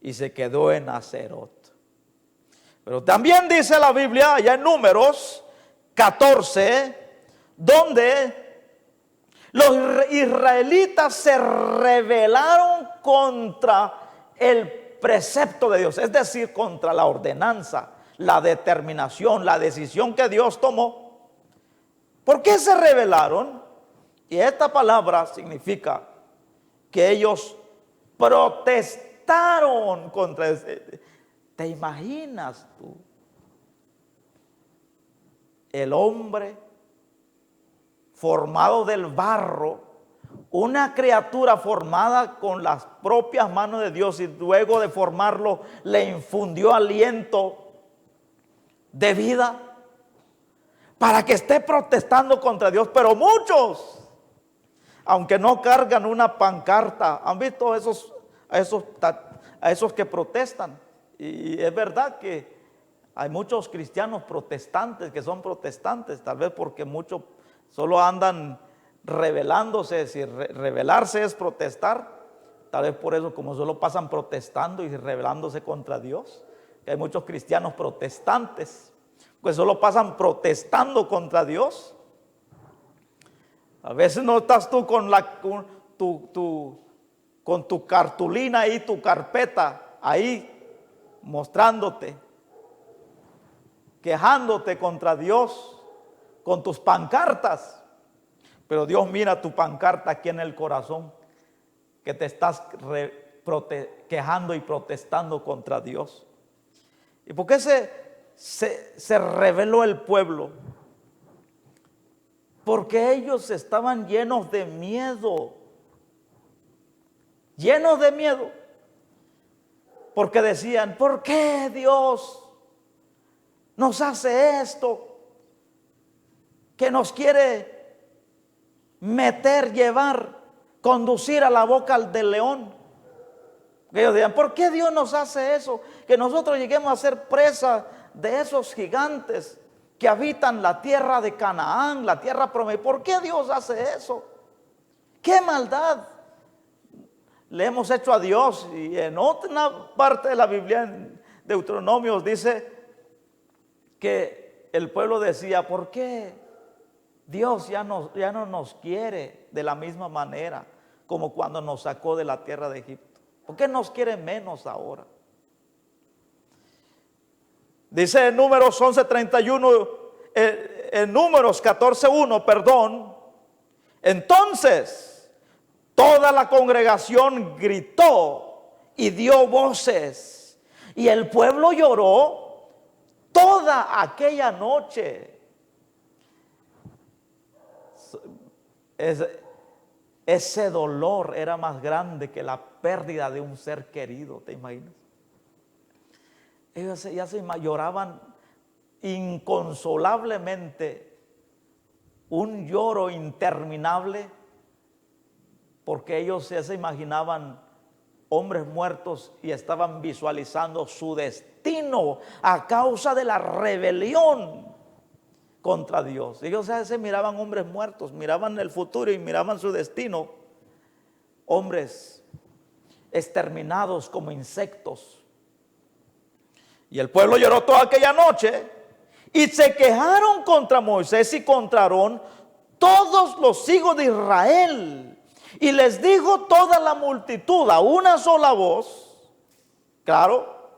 y se quedó en Haserot. Pero también dice la Biblia allá en Números 14, donde los israelitas se rebelaron contra el precepto de Dios, es decir, contra la ordenanza, la determinación, la decisión que Dios tomó. ¿Por qué se rebelaron? Y esta palabra significa que ellos protestaron contra ese. ¿Te imaginas tú? El hombre formado del barro, una criatura formada con las propias manos de Dios, y luego de formarlo le infundió aliento de vida para que esté protestando contra Dios. Pero muchos, aunque no cargan una pancarta, han visto a esos que protestan. Y es verdad que hay muchos cristianos protestantes que son protestantes, tal vez porque muchos solo andan rebelándose. Si rebelarse es protestar, tal vez por eso, como solo pasan protestando y rebelándose contra Dios, que hay muchos cristianos protestantes, pues solo pasan protestando contra Dios. A veces no estás tú con tu cartulina y tu carpeta ahí mostrándote, quejándote contra Dios con tus pancartas, pero Dios mira tu pancarta aquí en el corazón, que te estás quejando y protestando contra Dios. ¿Y por qué se rebeló el pueblo? Porque ellos estaban llenos de miedo, porque decían: ¿por qué Dios nos hace esto? Que nos quiere meter, llevar, conducir a la boca del león. Que ellos decían: ¿por qué Dios nos hace eso? Que nosotros lleguemos a ser presa de esos gigantes que habitan la tierra de Canaán, la tierra prometida. ¿Por qué Dios hace eso? ¿Qué maldad le hemos hecho a Dios? Y en otra parte de la Biblia, en Deuteronomios, dice que el pueblo decía: ¿por qué Dios ya no nos quiere de la misma manera como cuando nos sacó de la tierra de Egipto? ¿Por qué nos quiere menos ahora? Dice en Números 11:31, en Números 14:1, perdón. Entonces toda la congregación gritó y dio voces, y el pueblo lloró toda aquella noche. Ese dolor era más grande que la pérdida de un ser querido, ¿te imaginas? Ellos lloraban inconsolablemente un lloro interminable, porque ellos ya se imaginaban hombres muertos y estaban visualizando su destino a causa de la rebelión contra Dios. Ellos ya se miraban hombres muertos, miraban el futuro y miraban su destino, hombres exterminados como insectos. Y el pueblo lloró toda aquella noche y se quejaron contra Moisés y contra Aarón todos los hijos de Israel. Y les dijo toda la multitud a una sola voz. Claro,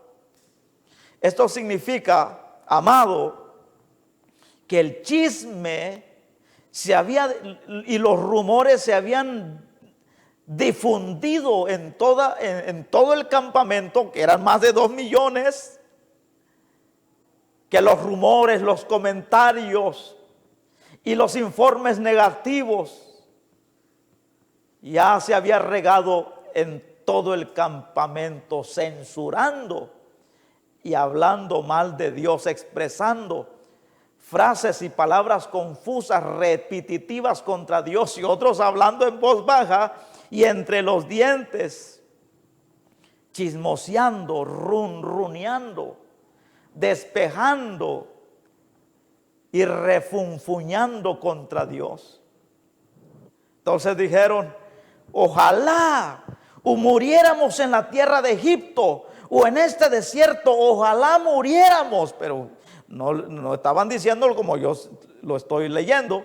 esto significa, amado, que el chisme y los rumores se habían difundido en todo el campamento, que eran más de 2 millones, que los rumores, los comentarios y los informes negativos ya se había regado en todo el campamento, censurando y hablando mal de Dios, expresando frases y palabras confusas, repetitivas contra Dios, y otros hablando en voz baja y entre los dientes, chismoseando, runruneando, despejando y refunfuñando contra Dios. Entonces dijeron: ojalá muriéramos en la tierra de Egipto o en este desierto, ojalá muriéramos. Pero no estaban diciendo como yo lo estoy leyendo,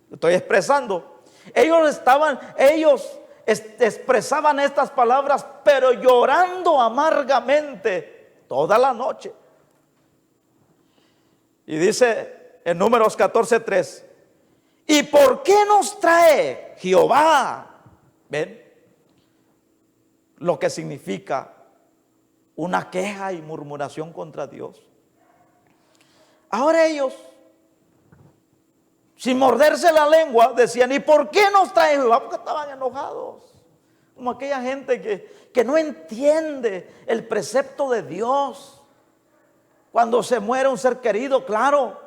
lo estoy expresando. Ellos expresaban estas palabras, pero llorando amargamente toda la noche. Y dice en Números 14:3: ¿y por qué nos trae Jehová? ¿Ven lo que significa una queja y murmuración contra Dios? Ahora ellos, sin morderse la lengua, decían: ¿y por qué nos trae Jehová? Porque estaban enojados, como aquella gente que no entiende el precepto de Dios. Cuando se muere un ser querido, claro,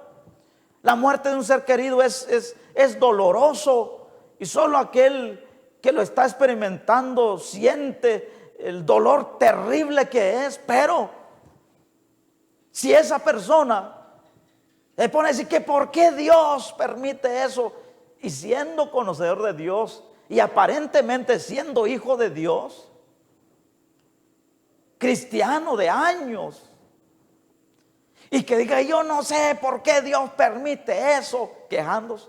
la muerte de un ser querido es doloroso, y solo aquel que lo está experimentando siente el dolor terrible que es. Pero si esa persona le pone a decir que por qué Dios permite eso, y siendo conocedor de Dios y aparentemente siendo hijo de Dios, cristiano de años, y que diga: yo no sé por qué Dios permite eso, quejándose,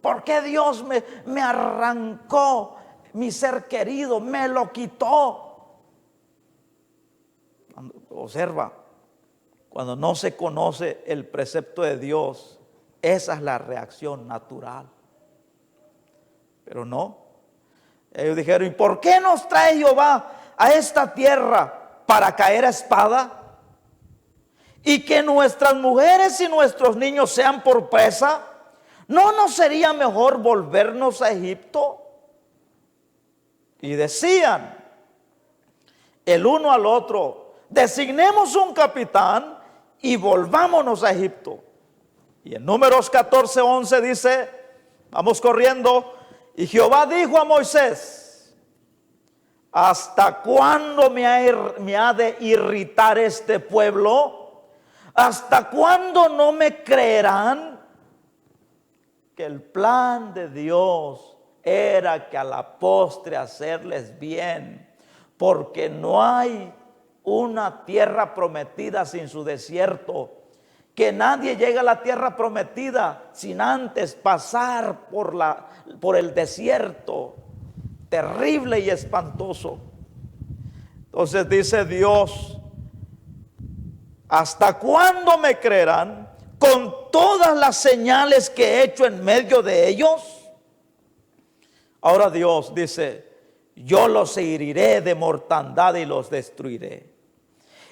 por qué Dios me arrancó mi ser querido, me lo quitó. Observa, cuando no se conoce el precepto de Dios, esa es la reacción natural. Pero no, ellos dijeron: ¿y por qué nos trae Jehová a esta tierra para caer a espada? Y que nuestras mujeres y nuestros niños sean por presa. ¿No nos sería mejor volvernos a Egipto? Y decían el uno al otro: designemos un capitán y volvámonos a Egipto. Y en Números 14:11 dice, vamos corriendo: y Jehová dijo a Moisés: ¿hasta cuándo me ha de irritar este pueblo? ¿Hasta cuándo no me creerán? Que el plan de Dios era que a la postre hacerles bien, porque no hay una tierra prometida sin su desierto, que nadie llega a la tierra prometida sin antes pasar por el desierto terrible y espantoso. Entonces dice Dios: ¿hasta cuándo me creerán con todas las señales que he hecho en medio de ellos? Ahora Dios dice: yo los heriré de mortandad y los destruiré.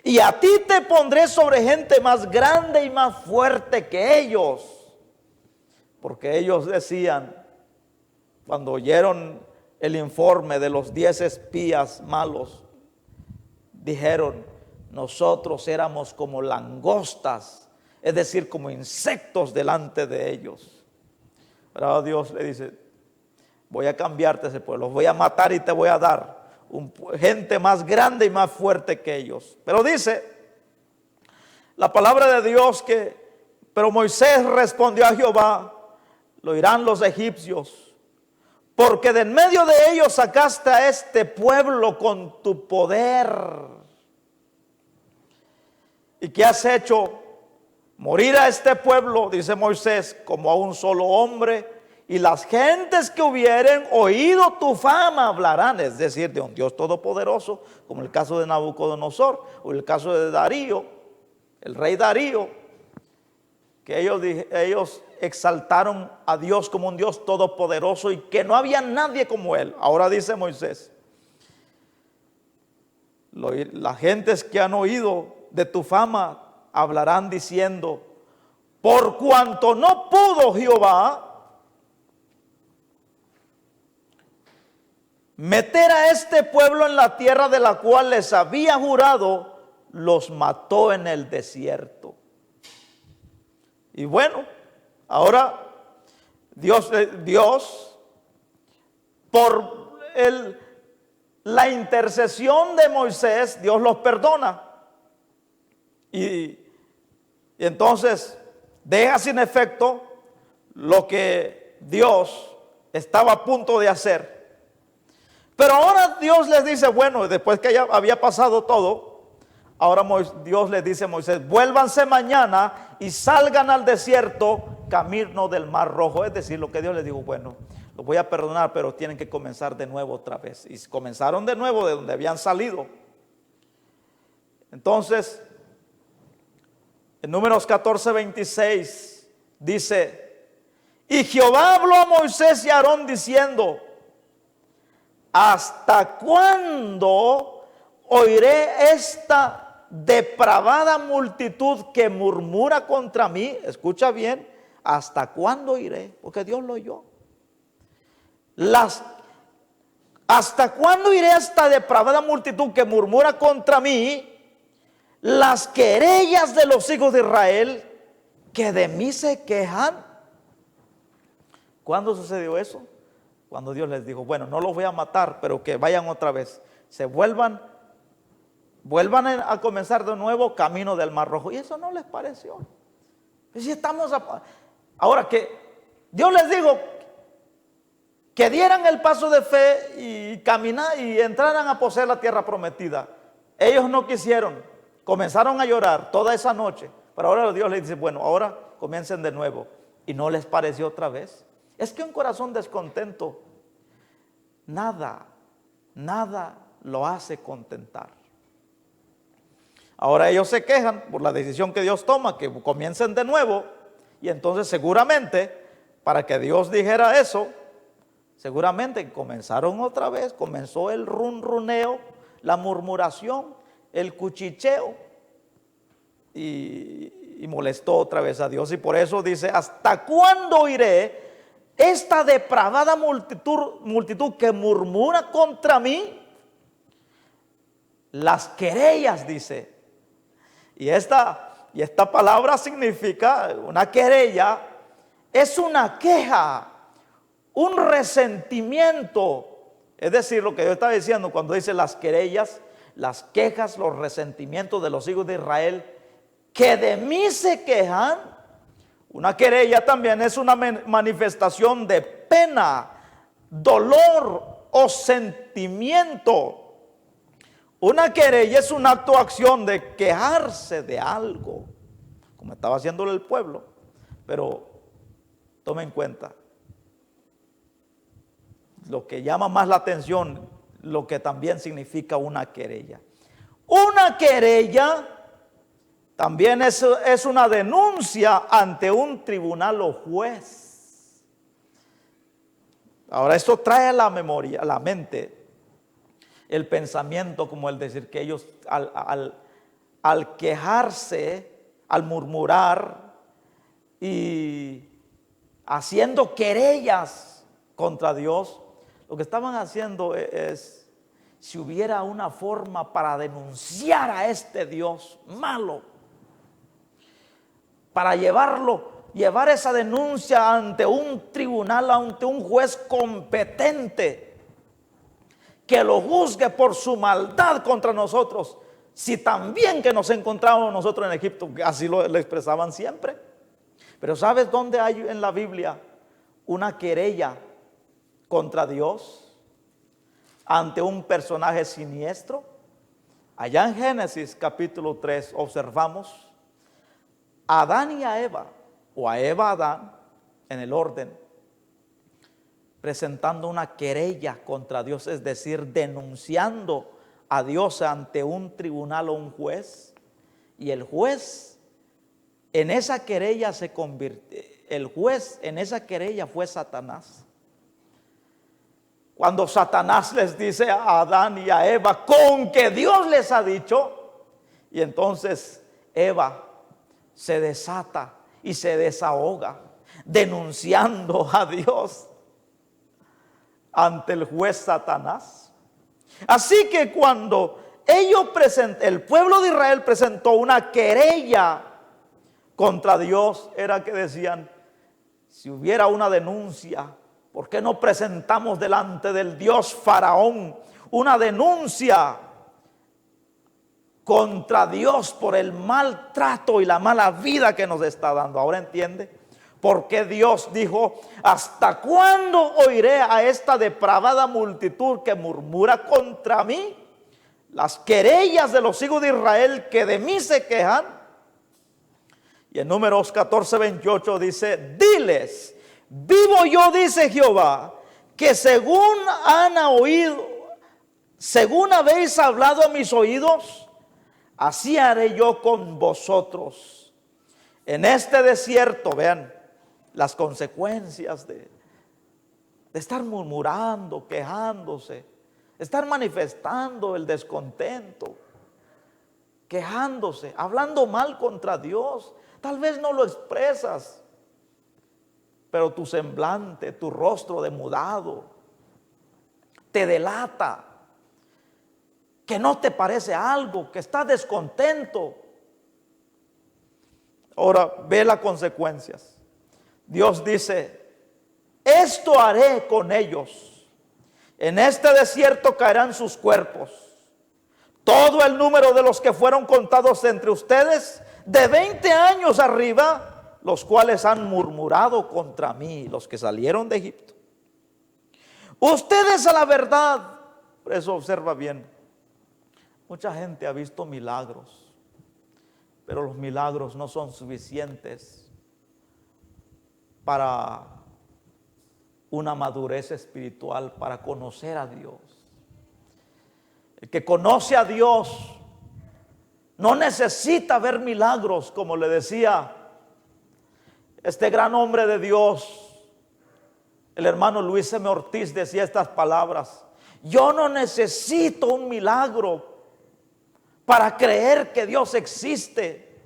Y a ti te pondré sobre gente más grande y más fuerte que ellos. Porque ellos decían, cuando oyeron el informe de los 10 espías malos, dijeron: nosotros éramos como langostas, es decir, como insectos delante de ellos. Pero ahora Dios le dice, voy a cambiarte ese pueblo, los voy a matar y te voy a dar gente más grande y más fuerte que ellos. Pero dice la palabra de Dios pero Moisés respondió a Jehová, lo oirán los egipcios, porque de en medio de ellos sacaste a este pueblo con tu poder. ¿Y qué has hecho? Morir a este pueblo, dice Moisés, como a un solo hombre, y las gentes que hubieren oído tu fama hablarán, es decir, de un Dios todopoderoso, como el caso de Nabucodonosor, o el caso de Darío, el rey Darío, que ellos exaltaron a Dios como un Dios todopoderoso y que no había nadie como él. Ahora dice Moisés, las gentes que han oído de tu fama hablarán diciendo, por cuanto no pudo Jehová meter a este pueblo en la tierra de la cual les había jurado, los mató en el desierto. Y bueno, ahora Dios por la intercesión de Moisés, Dios los perdona. Y entonces deja sin efecto lo que Dios estaba a punto de hacer. Pero ahora Dios les dice, bueno, después que ya había pasado todo, ahora Dios les dice a Moisés, vuélvanse mañana y salgan al desierto, camino del Mar Rojo. Es decir, lo que Dios les dijo, bueno, los voy a perdonar, pero tienen que comenzar de nuevo otra vez. Y comenzaron de nuevo de donde habían salido. Entonces, en Números 14:26 dice, y Jehová habló a Moisés y a Aarón diciendo, ¿hasta cuándo oiré esta depravada multitud que murmura contra mí? Escucha bien, ¿hasta cuándo oiré? Porque Dios lo oyó. ¿Hasta cuándo iré a esta depravada multitud que murmura contra mí? Las querellas de los hijos de Israel que de mí se quejan. ¿Cuándo sucedió eso? Cuando Dios les dijo, bueno, no los voy a matar, pero que vayan otra vez, se vuelvan a comenzar de nuevo camino del Mar Rojo. Y eso no les pareció. Y si estamos ahora que Dios les dijo que dieran el paso de fe y caminar y entraran a poseer la tierra prometida, ellos no quisieron, comenzaron a llorar toda esa noche. Pero ahora Dios les dice, bueno, ahora comiencen de nuevo. Y no les pareció otra vez. Es que un corazón descontento, nada lo hace contentar. Ahora ellos se quejan por la decisión que Dios toma, que comiencen de nuevo. Y entonces seguramente, para que Dios dijera eso, seguramente comenzaron otra vez, comenzó el runruneo, la murmuración, el cuchicheo, y molestó otra vez a Dios. Y por eso dice, ¿hasta cuándo iré esta depravada multitud que murmura contra mí? Las querellas, dice. Y esta palabra significa, una querella es una queja, un resentimiento. Es decir, lo que yo estaba diciendo cuando dice las querellas, las quejas, los resentimientos de los hijos de Israel que de mí se quejan. Una querella también es una manifestación de pena, dolor o sentimiento. Una querella es un acto o acción de quejarse de algo, como estaba haciéndolo el pueblo. Pero tome en cuenta lo que llama más la atención, lo que también significa una querella. Una querella también es una denuncia ante un tribunal o juez. Ahora esto trae a la memoria, a la mente, el pensamiento como el decir que ellos al quejarse, al murmurar y haciendo querellas contra Dios, lo que estaban haciendo es, si hubiera una forma para denunciar a este Dios malo, para llevarlo llevar esa denuncia ante un tribunal, ante un juez competente, que lo juzgue por su maldad contra nosotros, si también que nos encontramos nosotros en Egipto, que así lo expresaban siempre. Pero ¿sabes dónde hay en la Biblia una querella contra Dios ante un personaje siniestro? Allá en Génesis capítulo 3 observamos a Adán y a Eva, o a Eva, Adán, en el orden, presentando una querella contra Dios, es decir, denunciando a Dios ante un tribunal o un juez. Y el juez en esa querella se convirtió, el juez en esa querella fue Satanás. Cuando Satanás les dice a Adán y a Eva, con que Dios les ha dicho, y entonces Eva se desata y se desahoga denunciando a Dios ante el juez Satanás. Así que cuando el pueblo de Israel presentó una querella contra Dios, era que decían, si hubiera una denuncia, ¿por qué no presentamos delante del Dios Faraón una denuncia contra Dios por el maltrato y la mala vida que nos está dando? Ahora entiende por qué Dios dijo, ¿hasta cuándo oiré a esta depravada multitud que murmura contra mí? Las querellas de los hijos de Israel que de mí se quejan. Y en Números 14:28 dice, diles, vivo yo, dice Jehová, que según han oído, según habéis hablado a mis oídos, así haré yo con vosotros. En este desierto, vean las consecuencias de estar murmurando, quejándose, estar manifestando el descontento, quejándose, hablando mal contra Dios. Tal vez no lo expresas, pero tu semblante, tu rostro demudado, te delata que no te parece algo, que estás descontento. Ahora ve las consecuencias. Dios dice, esto haré con ellos. En este desierto caerán sus cuerpos. Todo el número de los que fueron contados entre ustedes, de 20 años arriba, los cuales han murmurado contra mí, los que salieron de Egipto. Ustedes a la verdad, por eso observa bien, mucha gente ha visto milagros, pero los milagros no son suficientes para una madurez espiritual, para conocer a Dios. El que conoce a Dios no necesita ver milagros, como le decía este gran hombre de Dios, el hermano Luis M. Ortiz, decía estas palabras: yo no necesito un milagro para creer que Dios existe,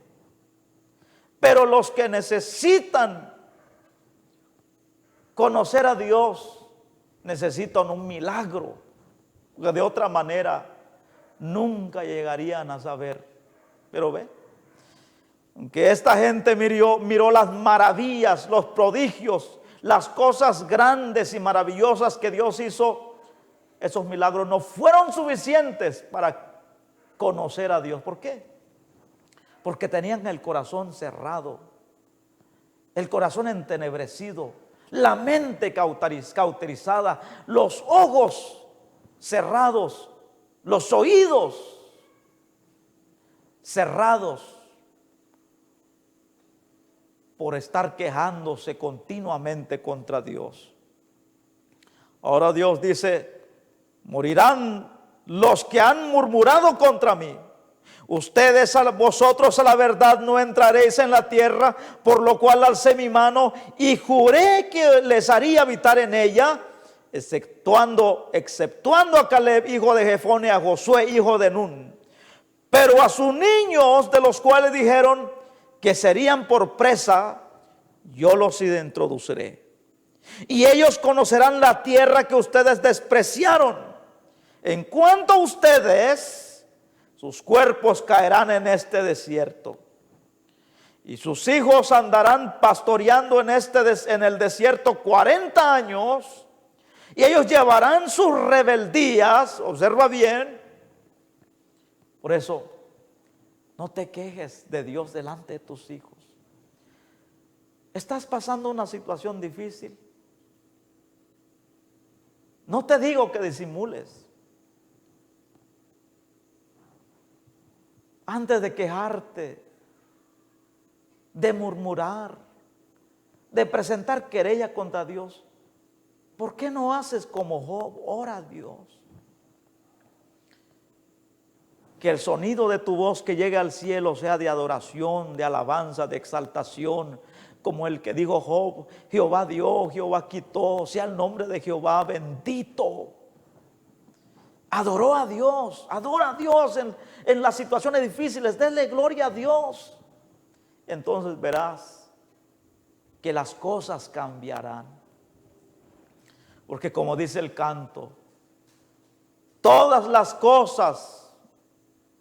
pero los que necesitan conocer a Dios necesitan un milagro, porque de otra manera nunca llegarían a saber. Pero ve, aunque esta gente miró las maravillas, los prodigios, las cosas grandes y maravillosas que Dios hizo, esos milagros no fueron suficientes para conocer a Dios. ¿Por qué? Porque tenían el corazón cerrado, el corazón entenebrecido, la mente cauterizada, los ojos cerrados, los oídos cerrados, por estar quejándose continuamente contra Dios. Ahora Dios dice: morirán los que han murmurado contra mí. Vosotros a la verdad no entraréis en la tierra, por lo cual alcé mi mano y juré que les haría habitar en ella, exceptuando a Caleb, hijo de Jefone, y a Josué, hijo de Nun. Pero a sus niños, de los cuales dijeron que serían por presa, yo los introduciré. Y ellos conocerán la tierra que ustedes despreciaron. En cuanto a ustedes, sus cuerpos caerán en este desierto. Y sus hijos andarán pastoreando en el desierto 40 años. Y ellos llevarán sus rebeldías, observa bien. Por eso, no te quejes de Dios delante de tus hijos. ¿Estás pasando una situación difícil? No te digo que disimules. Antes de quejarte, de murmurar, de presentar querella contra Dios, ¿por qué no haces como Job? Ora a Dios. Que el sonido de tu voz que llegue al cielo sea de adoración, de alabanza, de exaltación, como el que dijo Job: Jehová dio, Jehová quitó, sea el nombre de Jehová bendito. Adoró a Dios, adora a Dios en las situaciones difíciles, denle gloria a Dios. Entonces verás que las cosas cambiarán. Porque como dice el canto, todas las cosas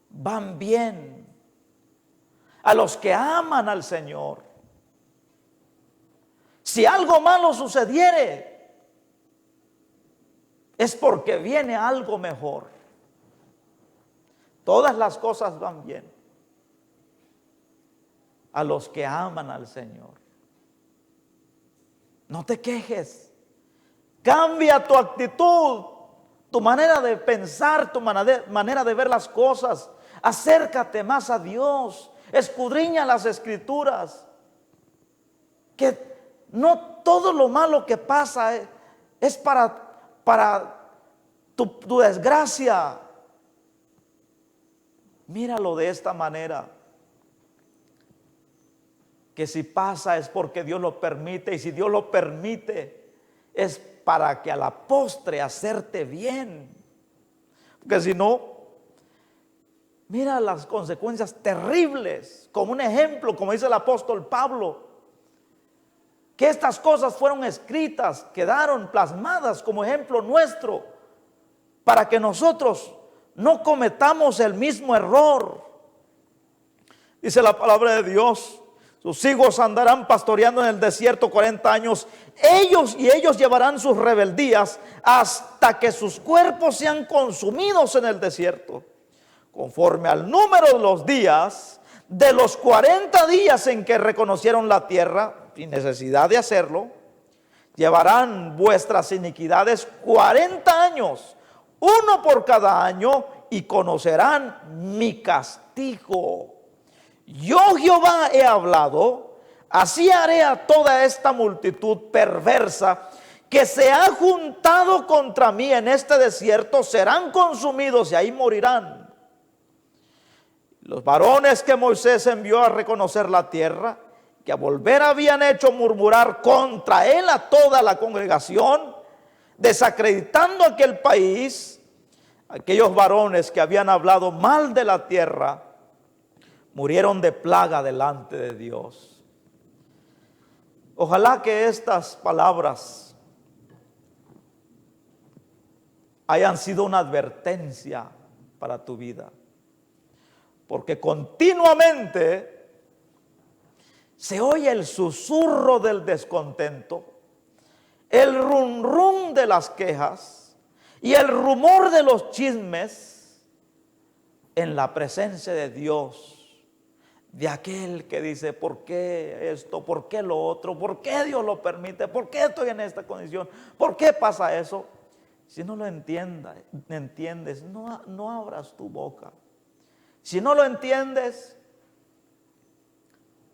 van bien a los que aman al Señor. Si algo malo sucediere, es porque viene algo mejor. Todas las cosas van bien a los que aman al Señor. No te quejes. Cambia tu actitud, tu manera de pensar, tu manera de ver las cosas. Acércate más a Dios. Escudriña las Escrituras. Que no todo lo malo que pasa es para tu desgracia. Míralo de esta manera. Que si pasa es porque Dios lo permite. Y si Dios lo permite es para que a la postre hacerte bien. Porque si no, mira las consecuencias terribles. Como un ejemplo, como dice el apóstol Pablo, que estas cosas fueron escritas, quedaron plasmadas como ejemplo nuestro, para que nosotros no cometamos el mismo error. Dice la palabra de Dios: sus hijos andarán pastoreando en el desierto 40 años. Ellos llevarán sus rebeldías hasta que sus cuerpos sean consumidos en el desierto. Conforme al número de los días, de los 40 días en que reconocieron la tierra, sin necesidad de hacerlo, llevarán vuestras iniquidades 40 años, uno por cada año, y conocerán mi castigo. Yo Jehová he hablado, así haré a toda esta multitud perversa que se ha juntado contra mí en este desierto, serán consumidos y ahí morirán. Los varones que Moisés envió a reconocer la tierra, que a volver habían hecho murmurar contra él a toda la congregación, desacreditando aquel país, aquellos varones que habían hablado mal de la tierra, murieron de plaga delante de Dios. Ojalá que estas palabras hayan sido una advertencia para tu vida, porque continuamente se oye el susurro del descontento, el rum rum de las quejas y el rumor de los chismes en la presencia de Dios, de aquel que dice: ¿por qué esto? ¿Por qué lo otro? ¿Por qué Dios lo permite? ¿Por qué estoy en esta condición? ¿Por qué pasa eso? Si no lo entiendes, no abras tu boca. Si no lo entiendes,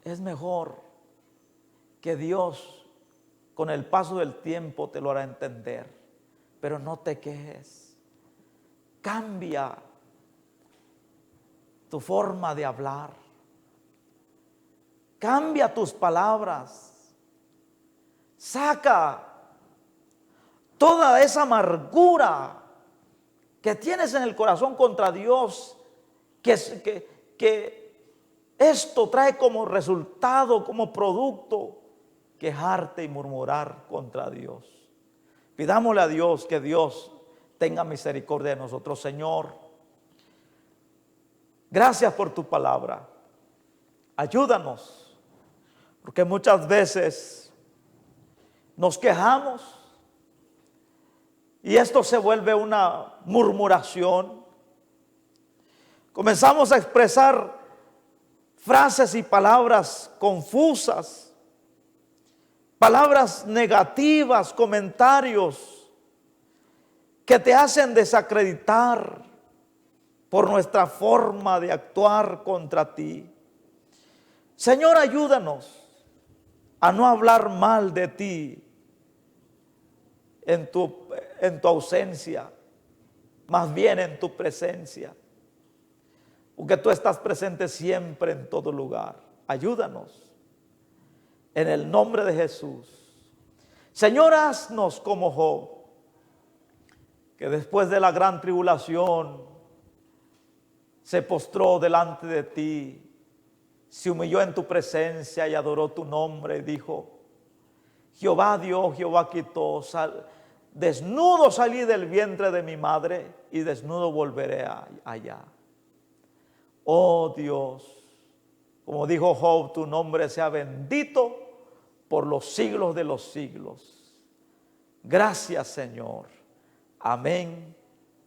es mejor que Dios con el paso del tiempo te lo hará entender. Pero no te quejes. Cambia tu forma de hablar. Cambia tus palabras. Saca toda esa amargura que tienes en el corazón contra Dios, que esto trae como resultado, como producto, quejarte y murmurar contra Dios. Pidámosle a Dios que Dios tenga misericordia de nosotros. Señor, gracias por tu palabra. Ayúdanos Porque muchas veces nos quejamos y esto se vuelve una murmuración. Comenzamos a expresar frases y palabras confusas, palabras negativas, comentarios que te hacen desacreditar por nuestra forma de actuar contra ti. Señor, ayúdanos a no hablar mal de ti en tu ausencia, más bien en tu presencia, porque tú estás presente siempre en todo lugar. Ayúdanos en el nombre de Jesús. Señor, haznos como Job, que después de la gran tribulación se postró delante de ti, se humilló en tu presencia y adoró tu nombre y dijo: Jehová dio, Jehová quitó, desnudo salí del vientre de mi madre y desnudo volveré allá. Oh Dios, como dijo Job, tu nombre sea bendito por los siglos de los siglos. Gracias, Señor. Amén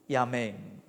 y amén.